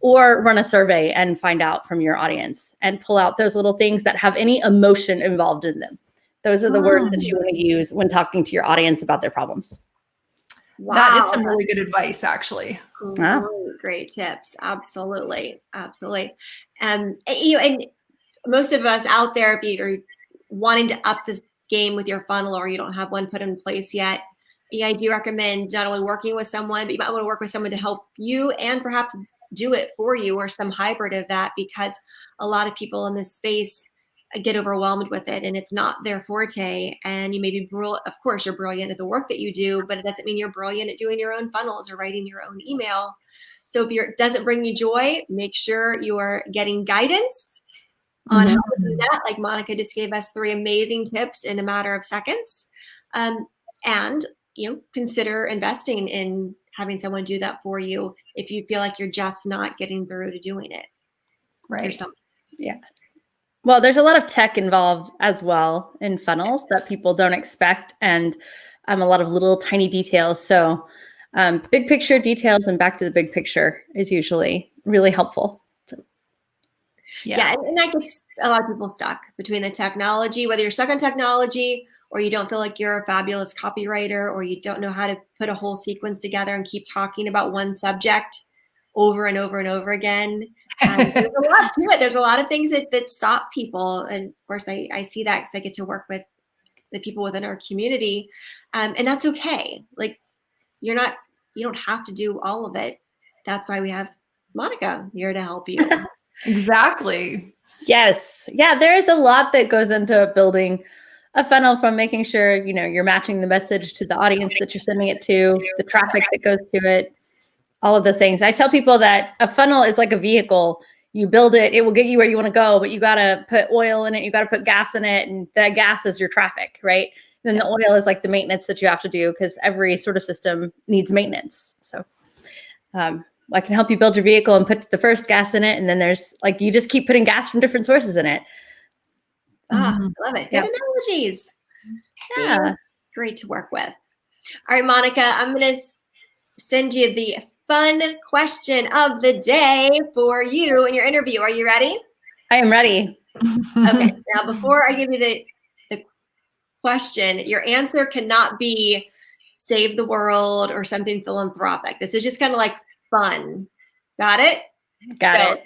or run a survey and find out from your audience and pull out those little things that have any emotion involved in them. Those are the words that you want to use when talking to your audience about their problems.
Wow.
That is some really good advice, actually.
Great tips. Absolutely. Absolutely. And most of us out there, if you're wanting to up this game with your funnel or you don't have one put in place yet, I do recommend not only working with someone, but you might want to work with someone to help you and perhaps do it for you, or some hybrid of that, because a lot of people in this space get overwhelmed with it and it's not their forte. And you may be of course you're brilliant at the work that you do, but it doesn't mean you're brilliant at doing your own funnels or writing your own email. So if it doesn't bring you joy, make sure you're getting guidance on how to do that. Like Monica just gave us 3 amazing tips in a matter of seconds. And consider investing in having someone do that for you if you feel like you're just not getting through to doing it.
Right.
Yeah. Well, there's a lot of tech involved as well in funnels that people don't expect, and a lot of little tiny details. So big picture details and back to the big picture is usually really helpful. So,
yeah, and that gets a lot of people stuck between the technology, whether you're stuck on technology or you don't feel like you're a fabulous copywriter, or you don't know how to put a whole sequence together and keep talking about one subject over and over and over again. There's a lot to it. There's a lot of things that stop people. And of course, I see that because I get to work with the people within our community. And that's okay. Like you don't have to do all of it. That's why we have Monica here to help you.
Exactly.
Yes. Yeah, there is a lot that goes into building a funnel, from making sure, you're matching the message to the audience that you're sending it to, the traffic that goes to it, all of those things. I tell people that a funnel is like a vehicle. You build it, it will get you where you want to go, but you got to put oil in it. You got to put gas in it. And that gas is your traffic, right? And then the oil is like the maintenance that you have to do, because every sort of system needs maintenance. So I can help you build your vehicle and put the first gas in it. And then there's you just keep putting gas from different sources in it.
I love it. Good analogies.
Yeah.
See, great to work with. All right, Monica, I'm going to send you the fun question of the day for you in your interview. Are you ready?
I am ready.
Okay. Now, before I give you the question, your answer cannot be save the world or something philanthropic. This is just kind of like fun. Got it?
Got it.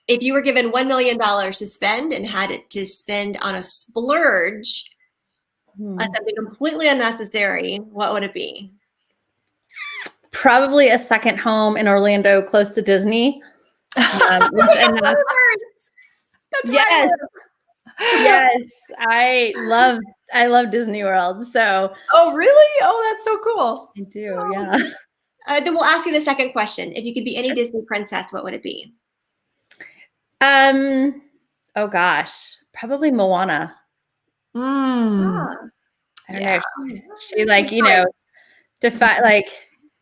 If you were given $1 million to spend and had it to spend on a splurge on something completely unnecessary, what would it be?
Probably a second home in Orlando, close to Disney. That's yes. Yes. I love Disney World. So.
Oh, really? Oh, that's so cool.
I do. Yeah.
Then we'll ask you the second question. If you could be any Disney princess, what would it be?
Oh gosh, probably Moana. I don't know. She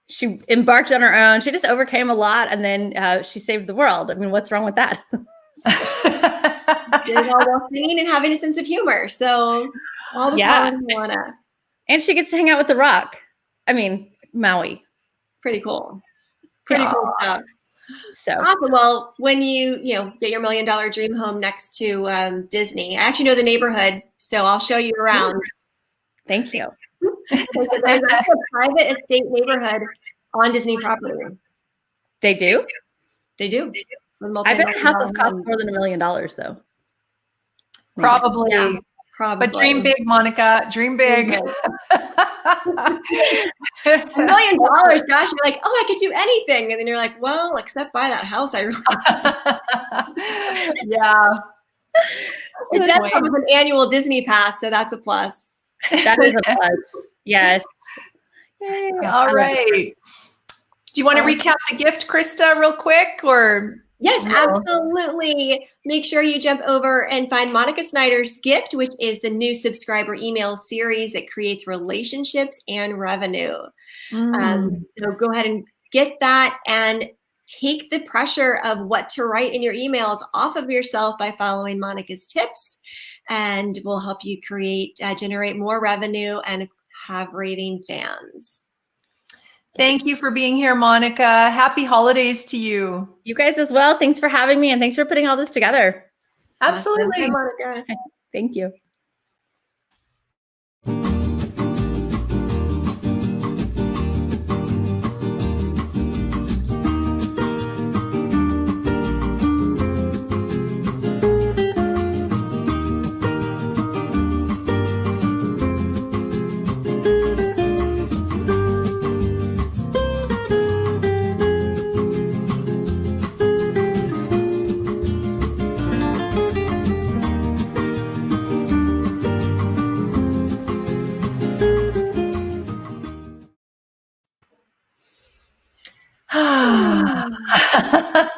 she embarked on her own. She just overcame a lot, and then she saved the world. I mean, what's wrong with that?
There's all while singing and having a sense of humor. So all the power in Moana.
And she gets to hang out with The Rock. I mean, Maui.
Pretty cool. Pretty cool stuff.
So
awesome. Well, when you get your $1 million dream home next to Disney, I actually know the neighborhood, so I'll show you around.
Thank you.
There's a private estate neighborhood on Disney property.
They do?
They do.
I bet houses cost more than $1 million though.
Probably.
Yeah, probably.
But dream big, Monica. Dream big.
$1 million, gosh, you're like, oh, I could do anything. And then you're like, well, except buy that house. I really
Yeah.
It does come with an annual Disney pass, so that's a plus.
That is a plus. Yes.
Yay. All right. Do you want to recap the gift, Krista, real quick? Or
yes, absolutely. Make sure you jump over and find Monica Snyder's gift, which is the new subscriber email series that creates relationships and revenue. So go ahead and get that and take the pressure of what to write in your emails off of yourself by following Monica's tips, and we'll help you generate more revenue and have raving fans.
Thank you for being here, Monica. Happy holidays to you.
You guys as well. Thanks for having me, and thanks for putting all this together.
Absolutely.
Awesome. Monica.
Thank you.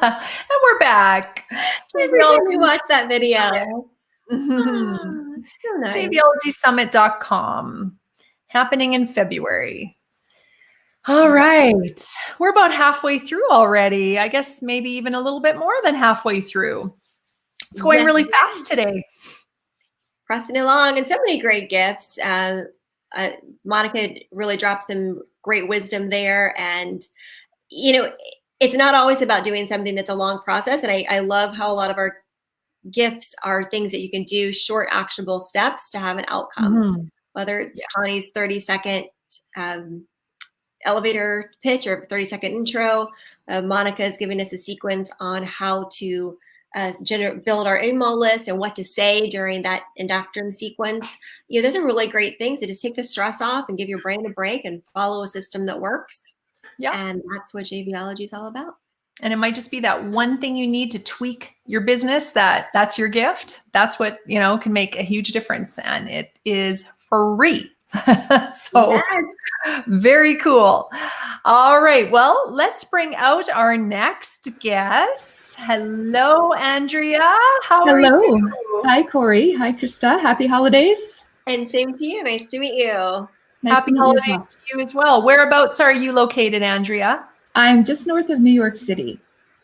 And we're back.
Every time we watch that video.
Mhm.
So nice.
jvologysummit.com. Happening in February. All right. We're about halfway through already. I guess maybe even a little bit more than halfway through. It's going really fast today.
Pressing along, and so many great gifts. Monica really dropped some great wisdom there. And, you know, it's not always about doing something that's a long process. And I love how a lot of our gifts are things that you can do, short, actionable steps to have an outcome, whether it's Connie's 30-second elevator pitch or 30-second intro. Monica is giving us a sequence on how to build our email list and what to say during that indoctrination sequence. You know, those are really great things to just take the stress off and give your brain a break and follow a system that works. Yeah. And that's what Jvology is all about.
And it might just be that one thing you need to tweak your business, that's your gift. That's what, you know, can make a huge difference. And it is free. So very cool. All right. Well, let's bring out our next guest. Hello, Andrea. How are you?
Hi, Corey. Hi, Krista. Happy holidays.
And same to you. Nice to meet you.
Happy holidays to you as well. Whereabouts are you located, Andrea?
I'm just north of New York City.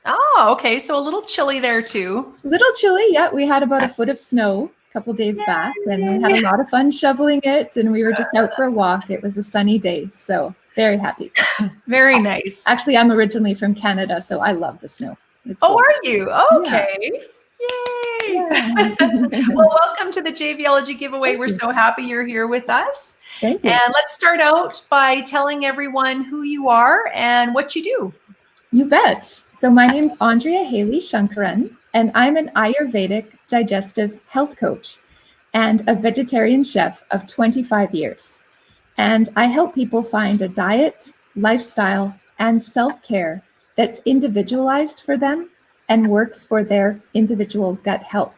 Oh, okay. So a little chilly there too.
A little chilly. Yeah. We had about a foot of snow a couple days back, and we had a lot of fun shoveling it, and we were just out for a walk. It was a sunny day. So very happy.
Very nice.
Actually, I'm originally from Canada, so I love the snow.
Are you? Okay. Yeah. Yay. Well, welcome to the Jvology Giveaway. We're so happy you're here with us.
Thank you.
And let's start out by telling everyone who you are and what you do.
You bet. So my name's Andrea Haley Shankaran, and I'm an Ayurvedic digestive health coach and a vegetarian chef of 25 years. And I help people find a diet, lifestyle, and self-care that's individualized for them and works for their individual gut health.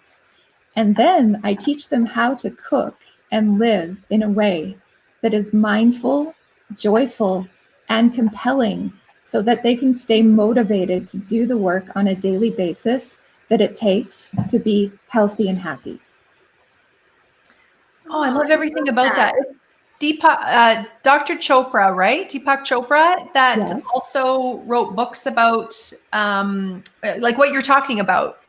And then I teach them how to cook and live in a way that is mindful, joyful, and compelling, so that they can stay motivated to do the work on a daily basis that it takes to be healthy and happy.
Oh, I love everything about that. Deepak, Dr. Chopra, right? Deepak Chopra, that also wrote books about like what you're talking about.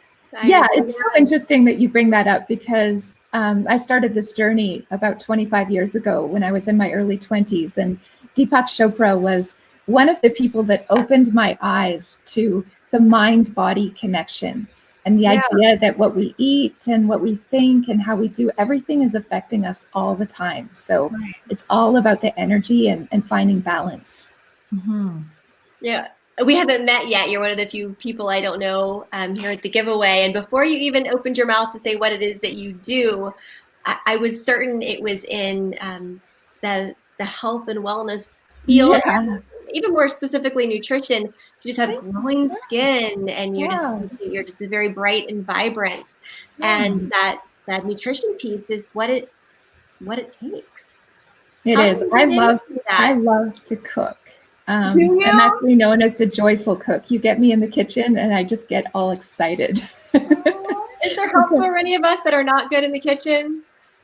Yeah, it's so interesting that you bring that up, because I started this journey about 25 years ago when I was in my early 20s. And Deepak Chopra was one of the people that opened my eyes to the mind-body connection and the idea that what we eat and what we think and how we do everything is affecting us all the time. So it's all about the energy and finding balance.
Yeah. We haven't met yet. You're one of the few people I don't know here at the giveaway. And before you even opened your mouth to say what it is that you do, I was certain it was in the health and wellness field.
Yeah.
Even more specifically, nutrition. You just have glowing skin, and you're just very bright and vibrant. And that nutrition piece is what it takes.
It is. I love to cook.
Do you?
I'm actually known as the joyful cook. You get me in the kitchen and I just get all excited.
Is there help for any of us that are not good in the kitchen?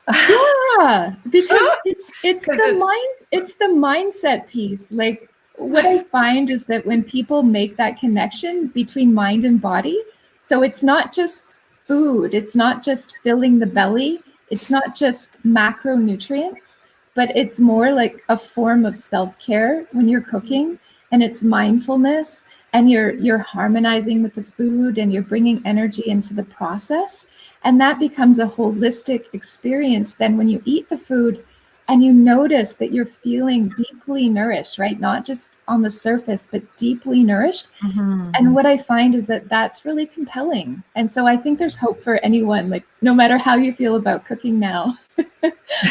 Yeah, because it's the mindset piece. Like, what I find is that when people make that connection between mind and body, so it's not just food, it's not just filling the belly, it's not just macronutrients, but it's more like a form of self-care when you're cooking, and it's mindfulness, and you're harmonizing with the food, and you're bringing energy into the process, and that becomes a holistic experience. Then when you eat the food and you notice that you're feeling deeply nourished, right? Not just on the surface, but deeply nourished.
Mm-hmm.
And what I find is that that's really compelling. And so I think there's hope for anyone, like no matter how you feel about cooking now.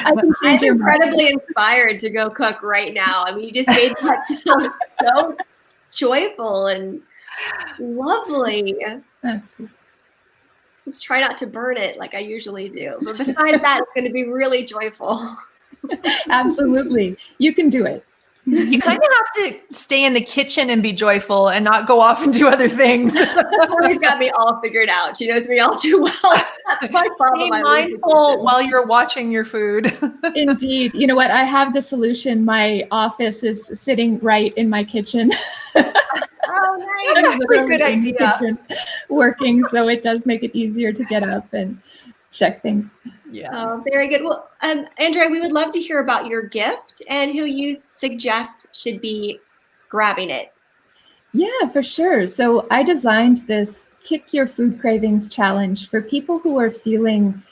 I'm
incredibly inspired to go cook right now. I mean, you just made that sound so joyful and lovely.
That's cool.
Just try not to burn it like I usually do. But besides that, it's going to be really joyful.
Absolutely. You can do it.
You kind of have to stay in the kitchen and be joyful and not go off and do other things.
Tori's got me all figured out. She knows me all too well. That's my problem.
Stay mindful while you're watching your food.
Indeed. You know what? I have the solution. My office is sitting right in my kitchen.
Oh, nice.
That's actually a good idea.
Working, so it does make it easier to get up and check things.
Yeah.
Oh, very good. Well, Andrea, we would love to hear about your gift and who you suggest should be grabbing it.
Yeah, for sure. So I designed this Kick Your Food Cravings Challenge for people who are feeling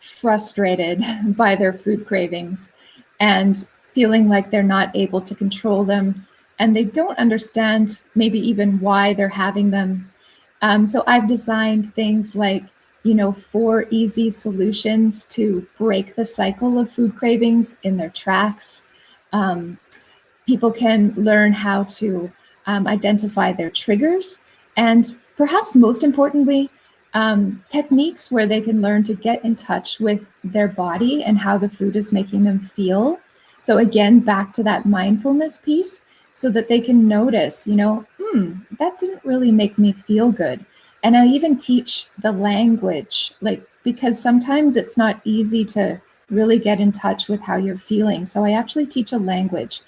frustrated by their food cravings and feeling like they're not able to control them, and they don't understand maybe even why they're having them. So I've designed things like 4 easy solutions to break the cycle of food cravings in their tracks. People can learn how to identify their triggers, and perhaps most importantly, techniques where they can learn to get in touch with their body and how the food is making them feel. So again, back to that mindfulness piece, so that they can notice, that didn't really make me feel good. And I even teach the language, because sometimes it's not easy to really get in touch with how you're feeling. So I actually teach a language.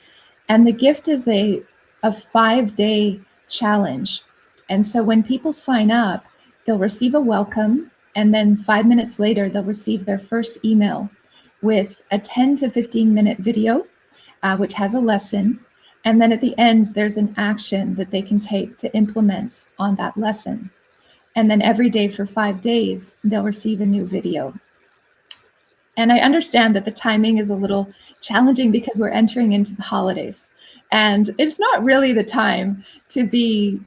And the gift is a 5-day challenge. And so when people sign up, they'll receive a welcome. And then 5 minutes later, they'll receive their first email with a 10 to 15 minute video, which has a lesson. And then at the end, there's an action that they can take to implement on that lesson. And then every day for 5 days, they'll receive a new video. And I understand that the timing is a little challenging because we're entering into the holidays. And it's not really the time to be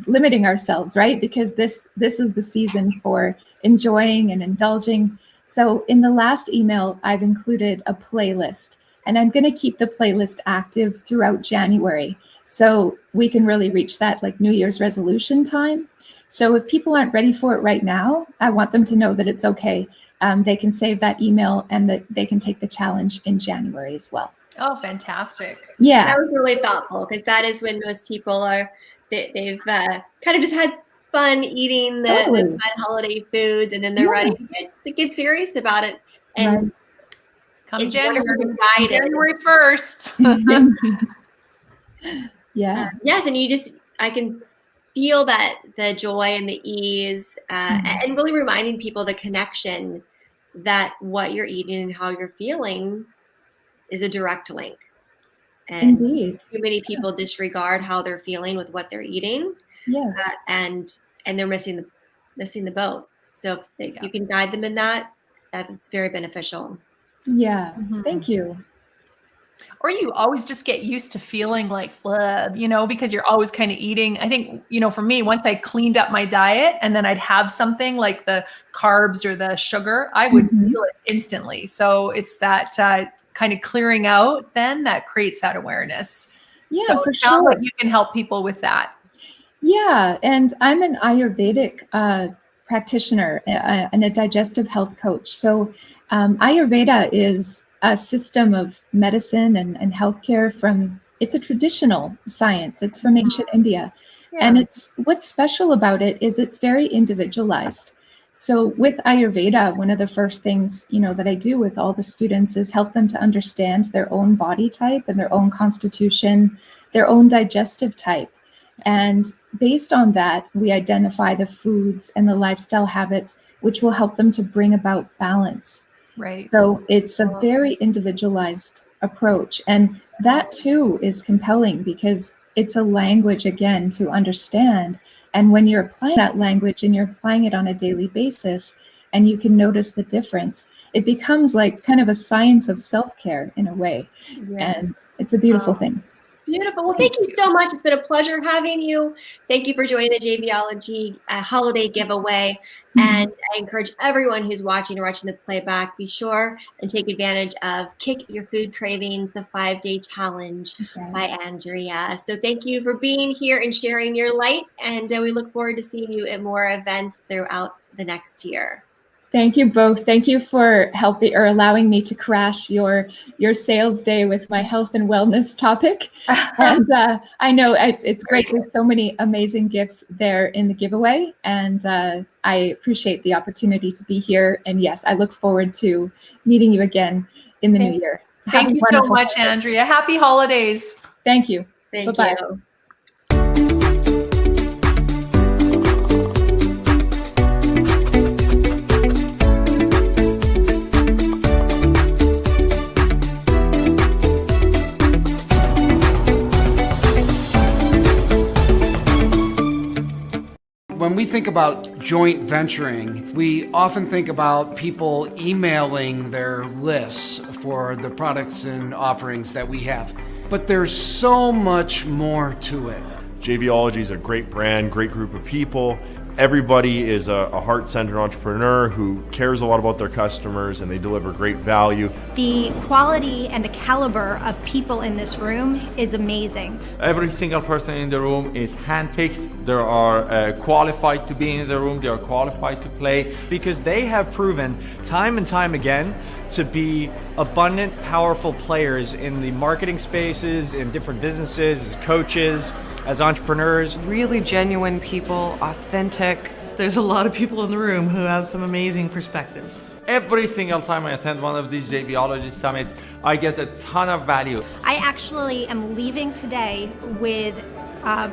limiting ourselves, right? Because this is the season for enjoying and indulging. So in the last email, I've included a playlist. And I'm going to keep the playlist active throughout January, so we can really reach that New Year's resolution time. So if people aren't ready for it right now, I want them to know that it's okay. They can save that email and that they can take the challenge in January as well.
Oh, fantastic.
Yeah.
That was really thoughtful, because that is when most people they've kind of just had fun eating the fun holiday foods, and then they're ready to get serious about it. And
come January 1st.
Yeah.
Yes, and I can feel that the joy and the ease, and really reminding people the connection that what you're eating and how you're feeling is a direct link. And
Indeed.
too many people disregard how they're feeling with what they're eating.
Yes.
And they're missing the boat. So if you can guide them in that, that's very beneficial.
Yeah. Thank you.
Or you always just get used to feeling like, blah, you know, because you're always kind of eating. I think, you know, for me, once I cleaned up my diet and then I'd have something like the carbs or the sugar, I would feel it instantly. So it's that kind of clearing out then that creates that awareness.
Yeah,
so
for
it sounds
sure.
like you can help people with that.
Yeah, and I'm an Ayurvedic practitioner and a digestive health coach. So Ayurveda is a system of medicine and healthcare it's a traditional science. It's from ancient India.
Yeah.
And what's special about it is it's very individualized. So with Ayurveda, one of the first things, you know, that I do with all the students is help them to understand their own body type and their own constitution, their own digestive type. And based on that, we identify the foods and the lifestyle habits which will help them to bring about balance.
Right.
So it's a very individualized approach. And that too is compelling because it's a language, again, to understand. And when you're applying that language and you're applying it on a daily basis, and you can notice the difference, it becomes like kind of a science of self-care in a way.
Yeah.
And it's a beautiful thing.
Beautiful. Well, thank you so much. It's been a pleasure having you. Thank you for joining the Jvology holiday giveaway. And I encourage everyone who's watching or watching the playback, be sure and take advantage of Kick Your Food Cravings, the 5-day challenge by Andrea. So thank you for being here and sharing your light. And we look forward to seeing you at more events throughout the next year.
Thank you both. Thank you for allowing me to crash your sales day with my health and wellness topic. And I know it's great. There's so many amazing gifts there in the giveaway. And I appreciate the opportunity to be here. And yes, I look forward to meeting you again in the new year.
Thank you so much, Andrea. Happy holidays.
Thank you.
Thank
Bye-bye.
you.
When we think about joint venturing, we often think about people emailing their lists for the products and offerings that we have. But there's so much more to it.
Jvology is a great brand, great group of people. Everybody is a heart-centered entrepreneur who cares a lot about their customers, and they deliver great value.
The quality and the caliber of people in this room is amazing.
Every single person in the room is handpicked. They are qualified to be in the room. They are qualified to play.
Because they have proven time and time again to be abundant, powerful players in the marketing spaces, in different businesses, as coaches, as entrepreneurs.
Really genuine people, authentic. There's a lot of people in the room who have some amazing perspectives.
Every single time I attend one of these Jvology summits, I get a ton of value.
I actually am leaving today with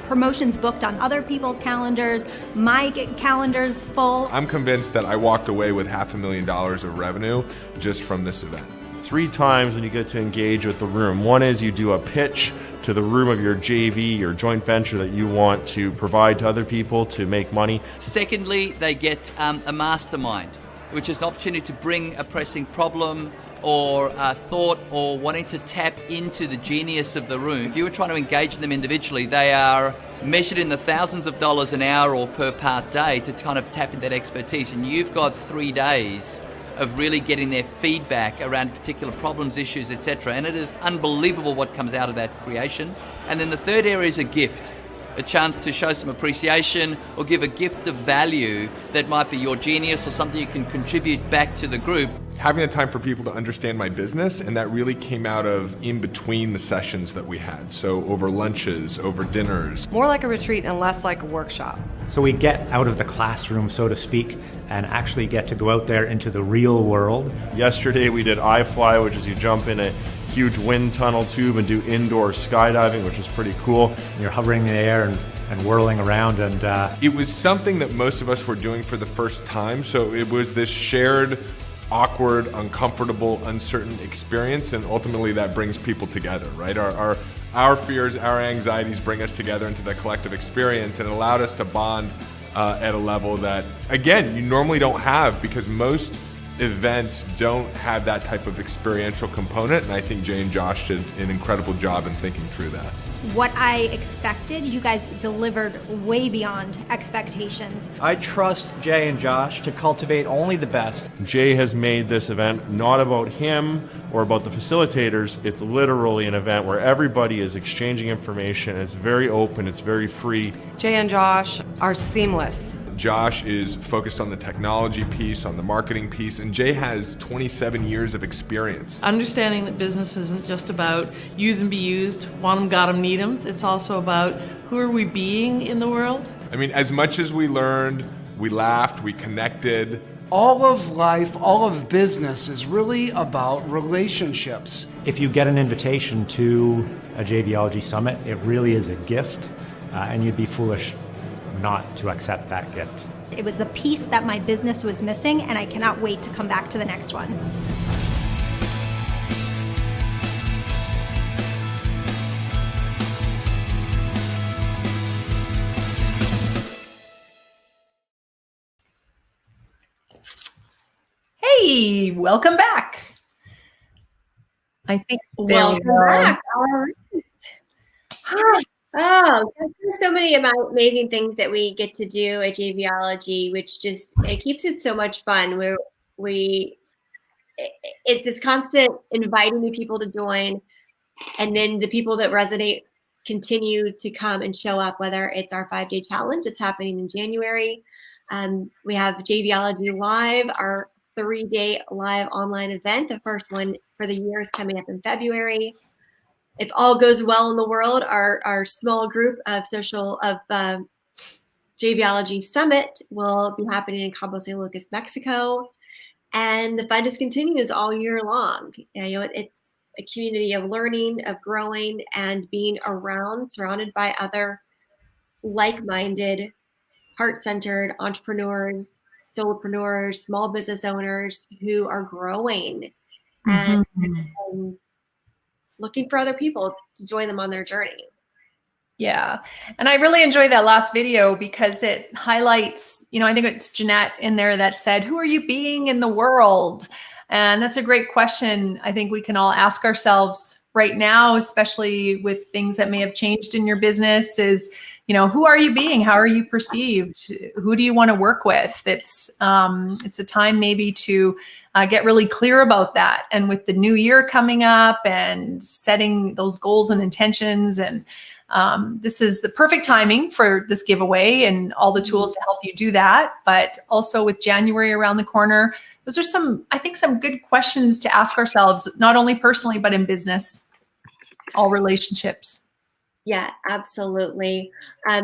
promotions booked on other people's calendars. My calendar's full.
I'm convinced that I walked away with $500,000 of revenue just from this event.
3 times when you get to engage with the room. One is you do a pitch to the room of your JV, your joint venture that you want to provide to other people to make money.
Secondly, they get a mastermind, which is an opportunity to bring a pressing problem or a thought or wanting to tap into the genius of the room. If you were trying to engage them individually, they are measured in the thousands of dollars an hour or per part day to kind of tap into that expertise. And you've got 3 days of really getting their feedback around particular problems, issues, etc. And it is unbelievable what comes out of that creation. And then the third area is a gift, a chance to show some appreciation or give a gift of value that might be your genius or something you can contribute back to the group.
Having the time for people to understand my business, and that really came out of in between the sessions that we had. So over lunches, over dinners.
More like a retreat and less like a workshop.
So we get out of the classroom, so to speak, and actually get to go out there into the real world.
Yesterday we did iFly, which is you jump in a huge wind tunnel tube and do indoor skydiving, which is pretty cool.
You're hovering in the air and whirling around, and
it was something that most of us were doing for the first time. So it was this shared, awkward, uncomfortable, uncertain experience, and ultimately that brings people together, right? Our fears, our anxieties bring us together into the collective experience, and it allowed us to bond at a level that, again, you normally don't have, because most events don't have that type of experiential component, and I think Jay and Josh did an incredible job in thinking through that.
What I expected, you guys delivered way beyond expectations.
I trust Jay and Josh to cultivate only the best.
Jay has made this event not about him or about the facilitators. It's literally an event where everybody is exchanging information. It's very open, it's very free.
Jay and Josh are seamless.
Josh is focused on the technology piece, on the marketing piece, and Jay has 27 years of experience.
Understanding that business isn't just about use and be used, want 'em, got 'em, need 'em. It's also about who are we being in the world.
I mean, as much as we learned, we laughed, we connected.
All of life, all of business is really about relationships.
If you get an invitation to a JVology Summit, it really is a gift, and you'd be foolish not to accept that gift.
It was the piece that my business was missing, and I cannot wait to come back to the next one.
Hey, welcome back. I think
Welcome back. All right. Oh, there's so many amazing things that we get to do at Jvology, which just it keeps it so much fun. It's this constant inviting new people to join, and then the people that resonate continue to come and show up. Whether it's our 5-day challenge that's happening in January, we have Jvology Live, our 3-day live online event. The first one for the year is coming up in February. If all goes well in the world, our small group of Jvology Summit will be happening in Cabo San Lucas, Mexico. And the fun just continues all year long. It's a community of learning, of growing, and being around, surrounded by other like-minded, heart-centered entrepreneurs, solopreneurs, small business owners who are growing and looking for other people to join them on their journey.
Yeah. And I really enjoyed that last video because it highlights, I think it's Jeanette in there that said, who are you being in the world? And that's a great question. I think we can all ask ourselves right now, especially with things that may have changed in your business, is, who are you being? How are you perceived? Who do you want to work with? It's a time maybe to get really clear about that. And with the new year coming up and setting those goals and intentions, and this is the perfect timing for this giveaway and all the tools to help you do that. But also with January around the corner, those are some good questions to ask ourselves, not only personally, but in business, all relationships.
Yeah, absolutely. We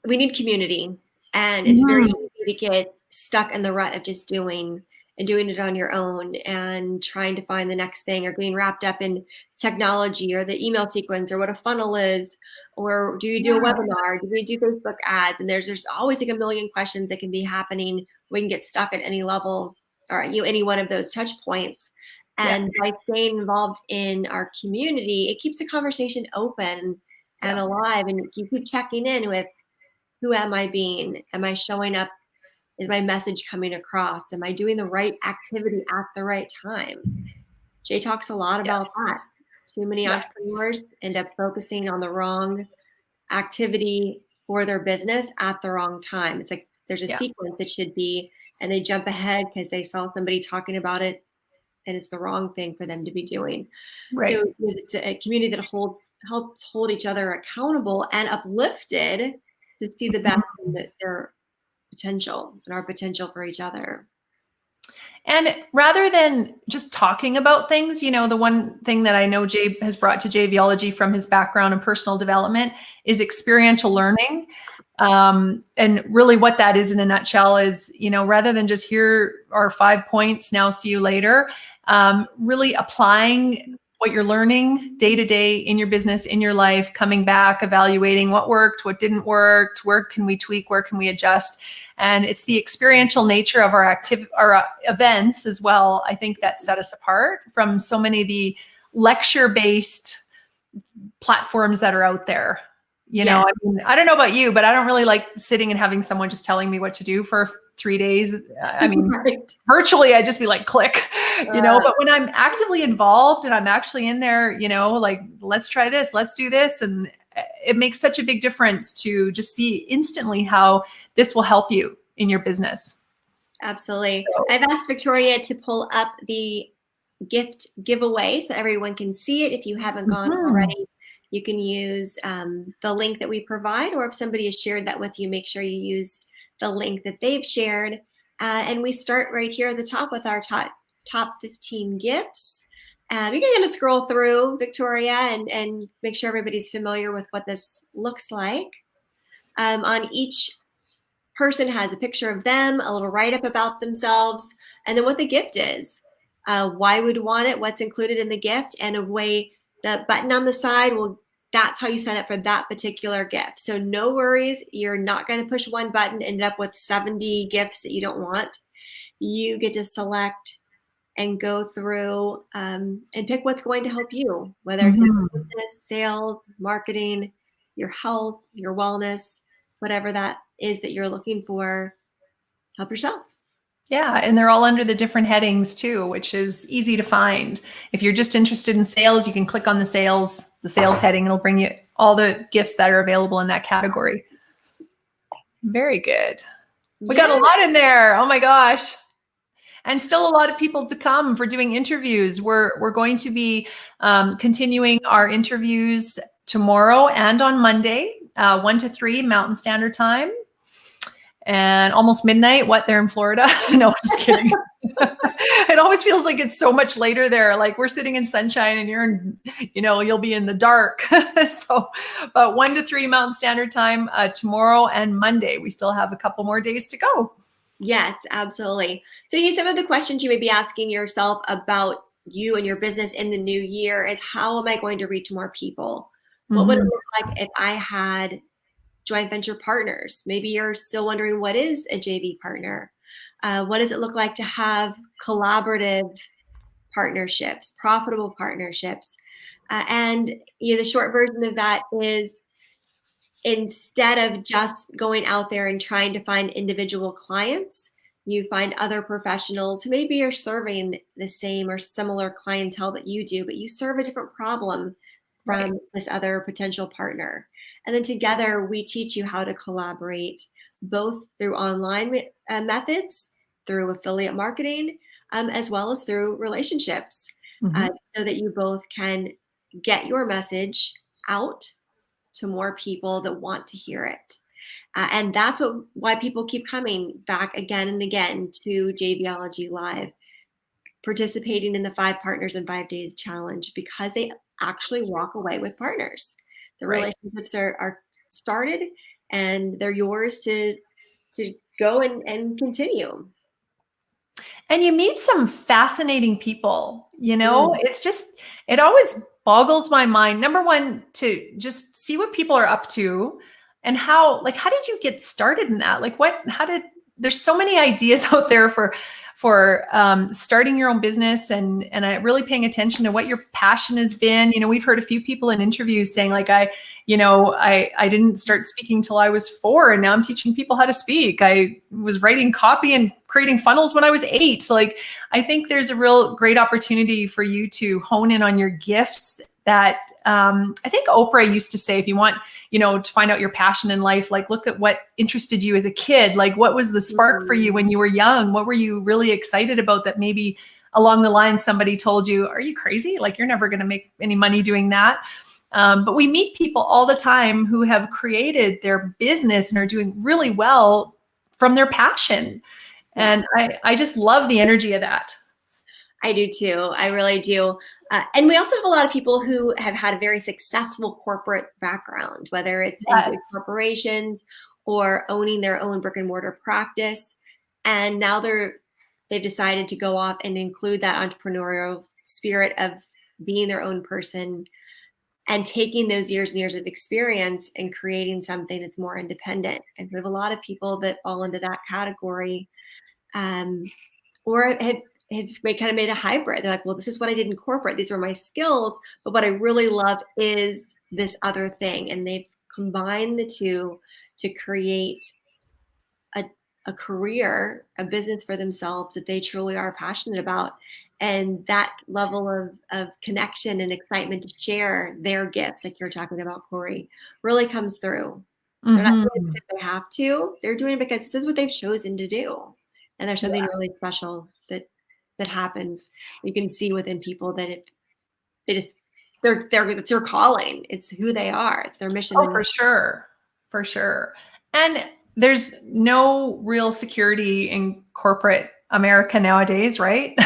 need community, and it's very easy to get stuck in the rut of just doing it on your own and trying to find the next thing, or getting wrapped up in technology or the email sequence or what a funnel is, or do you do a webinar? Do we do Facebook ads? And there's always like a million questions that can be happening. We can get stuck at any level or any one of those touch points. And by staying involved in our community, it keeps the conversation open and alive. And you keep checking in with, who am I being? Am I showing up? Is my message coming across? Am I doing the right activity at the right time? Jay talks a lot about that. Too many entrepreneurs end up focusing on the wrong activity for their business at the wrong time. It's like there's a sequence that should be, and they jump ahead because they saw somebody talking about it, and it's the wrong thing for them to be doing.
Right.
So it's a community that helps hold each other accountable and uplifted to see the best in their potential and our potential for each other.
And rather than just talking about things, the one thing that I know Jay has brought to Jvology from his background in personal development is experiential learning. And really what that is in a nutshell is, rather than just here are 5 points, now see you later, really applying what you're learning day to day in your business, in your life, coming back, evaluating what worked, what didn't work, where can we tweak, where can we adjust. And it's the experiential nature of our events as well, I think, that set us apart from so many of the lecture-based platforms that are out there. You know, I mean, I don't know about you, but I don't really like sitting and having someone just telling me what to do for 3 days. I mean, virtually, I'd just be like, click, you know, but when I'm actively involved and I'm actually in there, you know, like, let's try this, let's do this. And it makes such a big difference to just see instantly how this will help you in your business.
Absolutely. I've asked Victoria to pull up the gift giveaway so everyone can see it. If you haven't gone already, you can use the link that we provide, or if somebody has shared that with you, make sure you use the link that they've shared. And we start right here at the top with our top 15 gifts. You're going to scroll through, Victoria, and make sure everybody's familiar with what this looks like. On each person has a picture of them, a little write-up about themselves, and then what the gift is. Why would want it, what's included in the gift, and a way, the button on the side, that's how you sign up for that particular gift. So no worries, you're not going to push one button, end up with 70 gifts that you don't want. You get to select and go through and pick what's going to help you, whether it's in business, sales, marketing, your health, your wellness, whatever that is that you're looking for, help yourself.
Yeah, and they're all under the different headings too, which is easy to find. If you're just interested in sales, you can click on the sales heading. It'll bring you all the gifts that are available in that category. Very good. We got a lot in there. Oh my gosh. And still a lot of people to come for doing interviews. We're going to be continuing our interviews tomorrow and on Monday, 1 to 3 Mountain Standard Time. And almost midnight. What, they're in Florida? No, just kidding. It always feels like it's so much later there. Like we're sitting in sunshine and you're in, you know, you'll be in the dark. So, but 1 to 3 Mountain Standard Time tomorrow and Monday. We still have a couple more days to go.
Yes, absolutely. So some of the questions you may be asking yourself about you and your business in the new year is, how am I going to reach more people? What would it look like if I had joint venture partners? Maybe you're still wondering, what is a JV partner? What does it look like to have collaborative partnerships, profitable partnerships? And the short version of that is, instead of just going out there and trying to find individual clients, you find other professionals who maybe are serving the same or similar clientele that you do, but you serve a different problem from this other potential partner. And then together we teach you how to collaborate, both through online methods, through affiliate marketing, as well as through relationships, so that you both can get your message out to more people that want to hear it. And that's why people keep coming back again and again to JVology Live, participating in the 5 Partners in 5 Days Challenge, because they actually walk away with partners. The relationships are started and they're yours to go and continue.
And you meet some fascinating people, you know, it's just, it always boggles my mind. Number one, to just see what people are up to and how did you get started in that? Like there's so many ideas out there for starting your own business and really paying attention to what your passion has been. You know, we've heard a few people in interviews saying like, I didn't start speaking till I was 4 and now I'm teaching people how to speak. I was writing copy and creating funnels when I was 8. So like, I think there's a real great opportunity for you to hone in on your gifts that I think Oprah used to say, if you want, to find out your passion in life, like look at what interested you as a kid. Like what was the spark for you when you were young? What were you really excited about that maybe along the line somebody told you, are you crazy? Like you're never going to make any money doing that. But we meet people all the time who have created their business and are doing really well from their passion. And I just love the energy of that.
I do too. I really do. And we also have a lot of people who have had a very successful corporate background, whether it's in big corporations or owning their own brick and mortar practice. And now they've decided to go off and include that entrepreneurial spirit of being their own person and taking those years and years of experience and creating something that's more independent. And we have a lot of people that fall into that category, or have kind of made a hybrid. They're like, well, this is what I did in corporate. These were my skills, but what I really love is this other thing. And they've combine the two to create a career, a business for themselves that they truly are passionate about. And that level of connection and excitement to share their gifts, like you're talking about, Corey, really comes through. They're not doing it because they have to. They're doing it because this is what they've chosen to do. And there's something really special that happens. You can see within people that it's their calling. It's who they are. It's their mission.
Oh, for sure. And there's no real security in corporate America nowadays, right?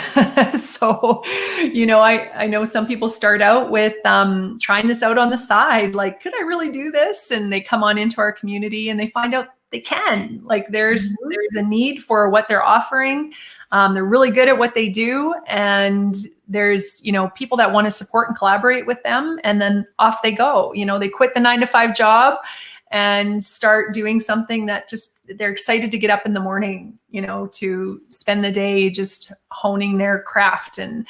So, I know some people start out with trying this out on the side, like, could I really do this? And they come on into our community and they find out they can. Like, there's a need for what they're offering. They're really good at what they do. And there's, people that want to support and collaborate with them. And then off they go. They quit the 9-to-5 job and start doing something that they're excited to get up in the morning, to spend the day just honing their craft and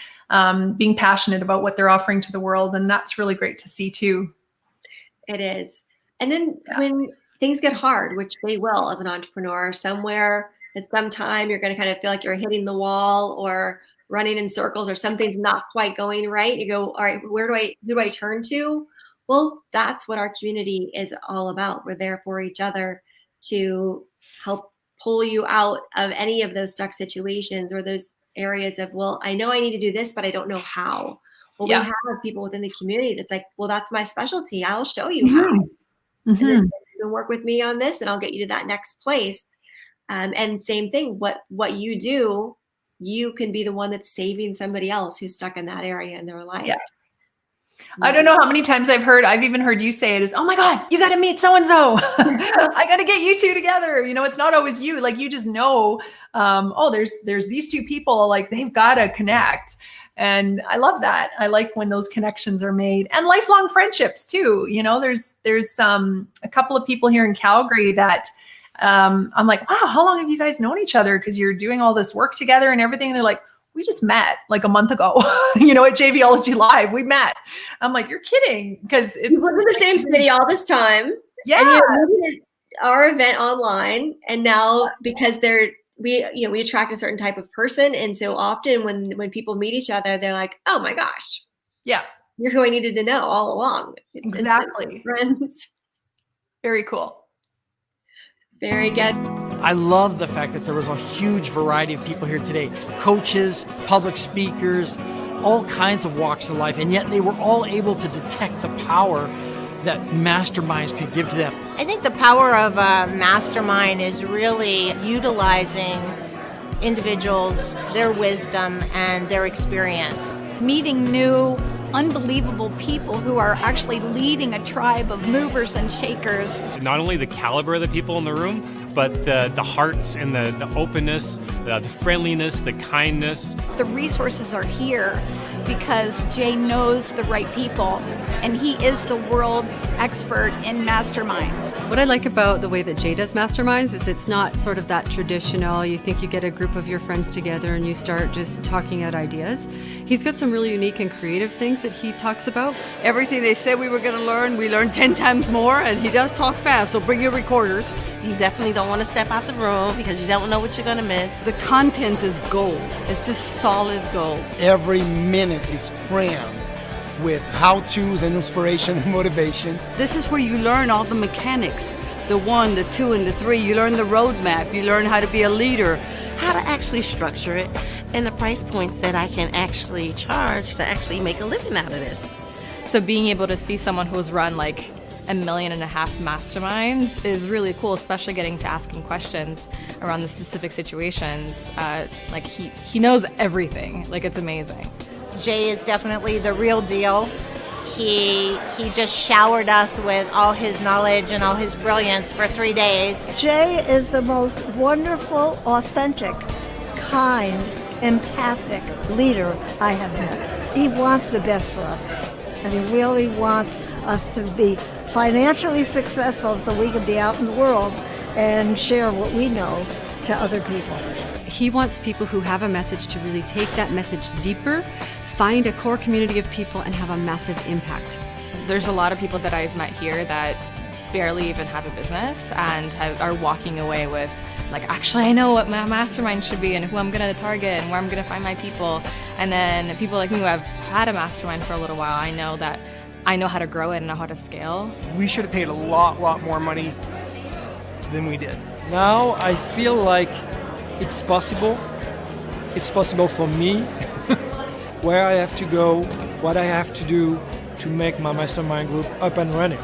being passionate about what they're offering to the world. And that's really great to see too.
It is. And then when things get hard, which they will as an entrepreneur, somewhere at some time, you're going to kind of feel like you're hitting the wall or running in circles or something's not quite going right. You go, all right, who do I turn to? Well, that's what our community is all about. We're there for each other to help pull you out of any of those stuck situations or those areas of, well, I know I need to do this, but I don't know how. Well, we have people within the community that's like, well, that's my specialty. I'll show you how. And then you can work with me on this and I'll get you to that next place. And same thing, what you do, you can be the one that's saving somebody else who's stuck in that area in their life.
Yeah. I don't know how many times I've even heard you say it is, oh my God, you got to meet so-and-so. I got to get you two together. It's not always you. Like, you just know, there's these two people, like, they've got to connect. And I love that. I like when those connections are made, and lifelong friendships too. There's a couple of people here in Calgary that I'm like, wow, how long have you guys known each other? Because you're doing all this work together and everything. And they're like, we just met like a month ago, at Jvology Live. We met. I'm like, you're kidding. Because
we're in the same city all this time.
Yeah.
And you're moving our event online. And now because we attract a certain type of person. And so often when people meet each other, they're like, oh my gosh.
Yeah.
You're who I needed to know all along.
Exactly.
Friends.
Very cool.
Very good.
I love the fact that there was a huge variety of people here today. Coaches, public speakers, all kinds of walks of life. And yet they were all able to detect the power that masterminds could give to them.
I think the power of a mastermind is really utilizing individuals, their wisdom, and their experience.
Meeting new, unbelievable people who are actually leading a tribe of movers and shakers.
Not only the caliber of the people in the room, but the hearts and the openness, the friendliness, the kindness.
The resources are here because Jay knows the right people, and he is the world expert in masterminds.
What I like about the way that Jay does masterminds is it's not sort of that traditional, you think you get a group of your friends together and you start just talking out ideas. He's got some really unique and creative things that he talks about.
Everything they said we were going to learn, we learned 10 times more, and he does talk fast, so bring your recorders.
You definitely don't want to step out the room because you don't know what you're going to miss.
The content is gold. It's just solid gold.
Every minute is crammed with how-tos and inspiration and motivation.
This is where you learn all the mechanics. The 1, the 2, and the 3. You learn the roadmap. You learn how to be a leader.
How to actually structure it, and the price points that I can actually charge to actually make a living out of this.
So being able to see someone who's run like 1.5 million masterminds is really cool, especially getting to ask him questions around the specific situations. Like he knows everything. Like, it's amazing.
Jay is definitely the real deal. He just showered us with all his knowledge and all his brilliance for 3 days.
Jay is the most wonderful, authentic, kind, empathic leader I have met. He wants the best for us, and he really wants us to be financially successful so we can be out in the world and share what we know to other people.
He wants people who have a message to really take that message deeper, find a core community of people, and have a massive impact.
There's a lot of people that I've met here that barely even have a business and are walking away with like, actually, I know what my mastermind should be and who I'm going to target and where I'm going to find my people. And then people like me who have had a mastermind for a little while, I know that I know how to grow it and know how to scale.
We should have paid a lot more money than we did.
Now I feel like it's possible. It's possible for me. Where I have to go, what I have to do to make my mastermind group up and running.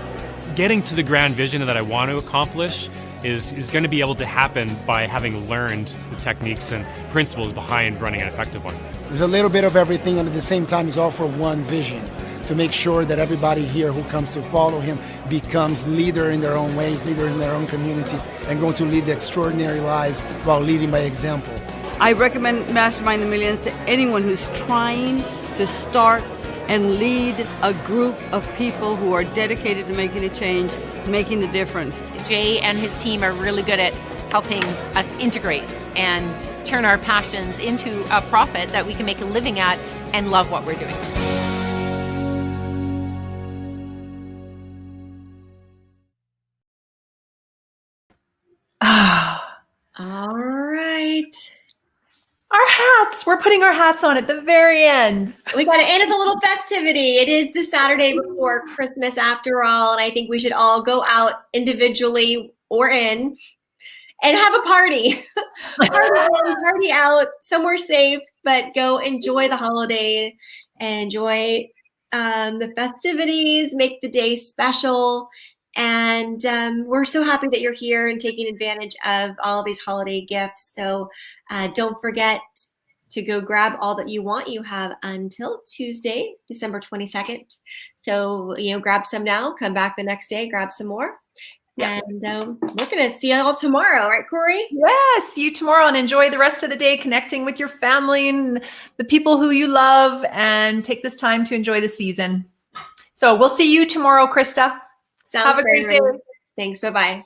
Getting to the grand vision that I want to accomplish is going to be able to happen by having learned the techniques and principles behind running an effective one.
There's a little bit of everything, and at the same time, it's all for one vision, to make sure that everybody here who comes to follow him becomes leader in their own ways, leader in their own community, and going to lead extraordinary lives while leading by example.
I recommend Mastermind the Millions to anyone who's trying to start and lead a group of people who are dedicated to making a change, making the difference.
Jay and his team are really good at helping us integrate and turn our passions into a profit that we can make a living at and love what we're doing.
All right.
Our hats. We're putting our hats on at the very end.
We got it. And it's a little festivity. It is the Saturday before Christmas after all. And I think we should all go out individually or in and have a party. Party out somewhere safe, but go enjoy the holiday and enjoy the festivities, make the day special. And we're so happy that you're here and taking advantage of all these holiday gifts. So don't forget to go grab all that you want. You have until Tuesday, December 22nd. So, grab some now, come back the next day, grab some more. Yeah. And we're going to see you all tomorrow, right, Corey?
Yes, see you tomorrow, and enjoy the rest of the day connecting with your family and the people who you love, and take this time to enjoy the season. So we'll see you tomorrow, Krista.
Sounds
Have a great day.
Thanks. Bye-bye.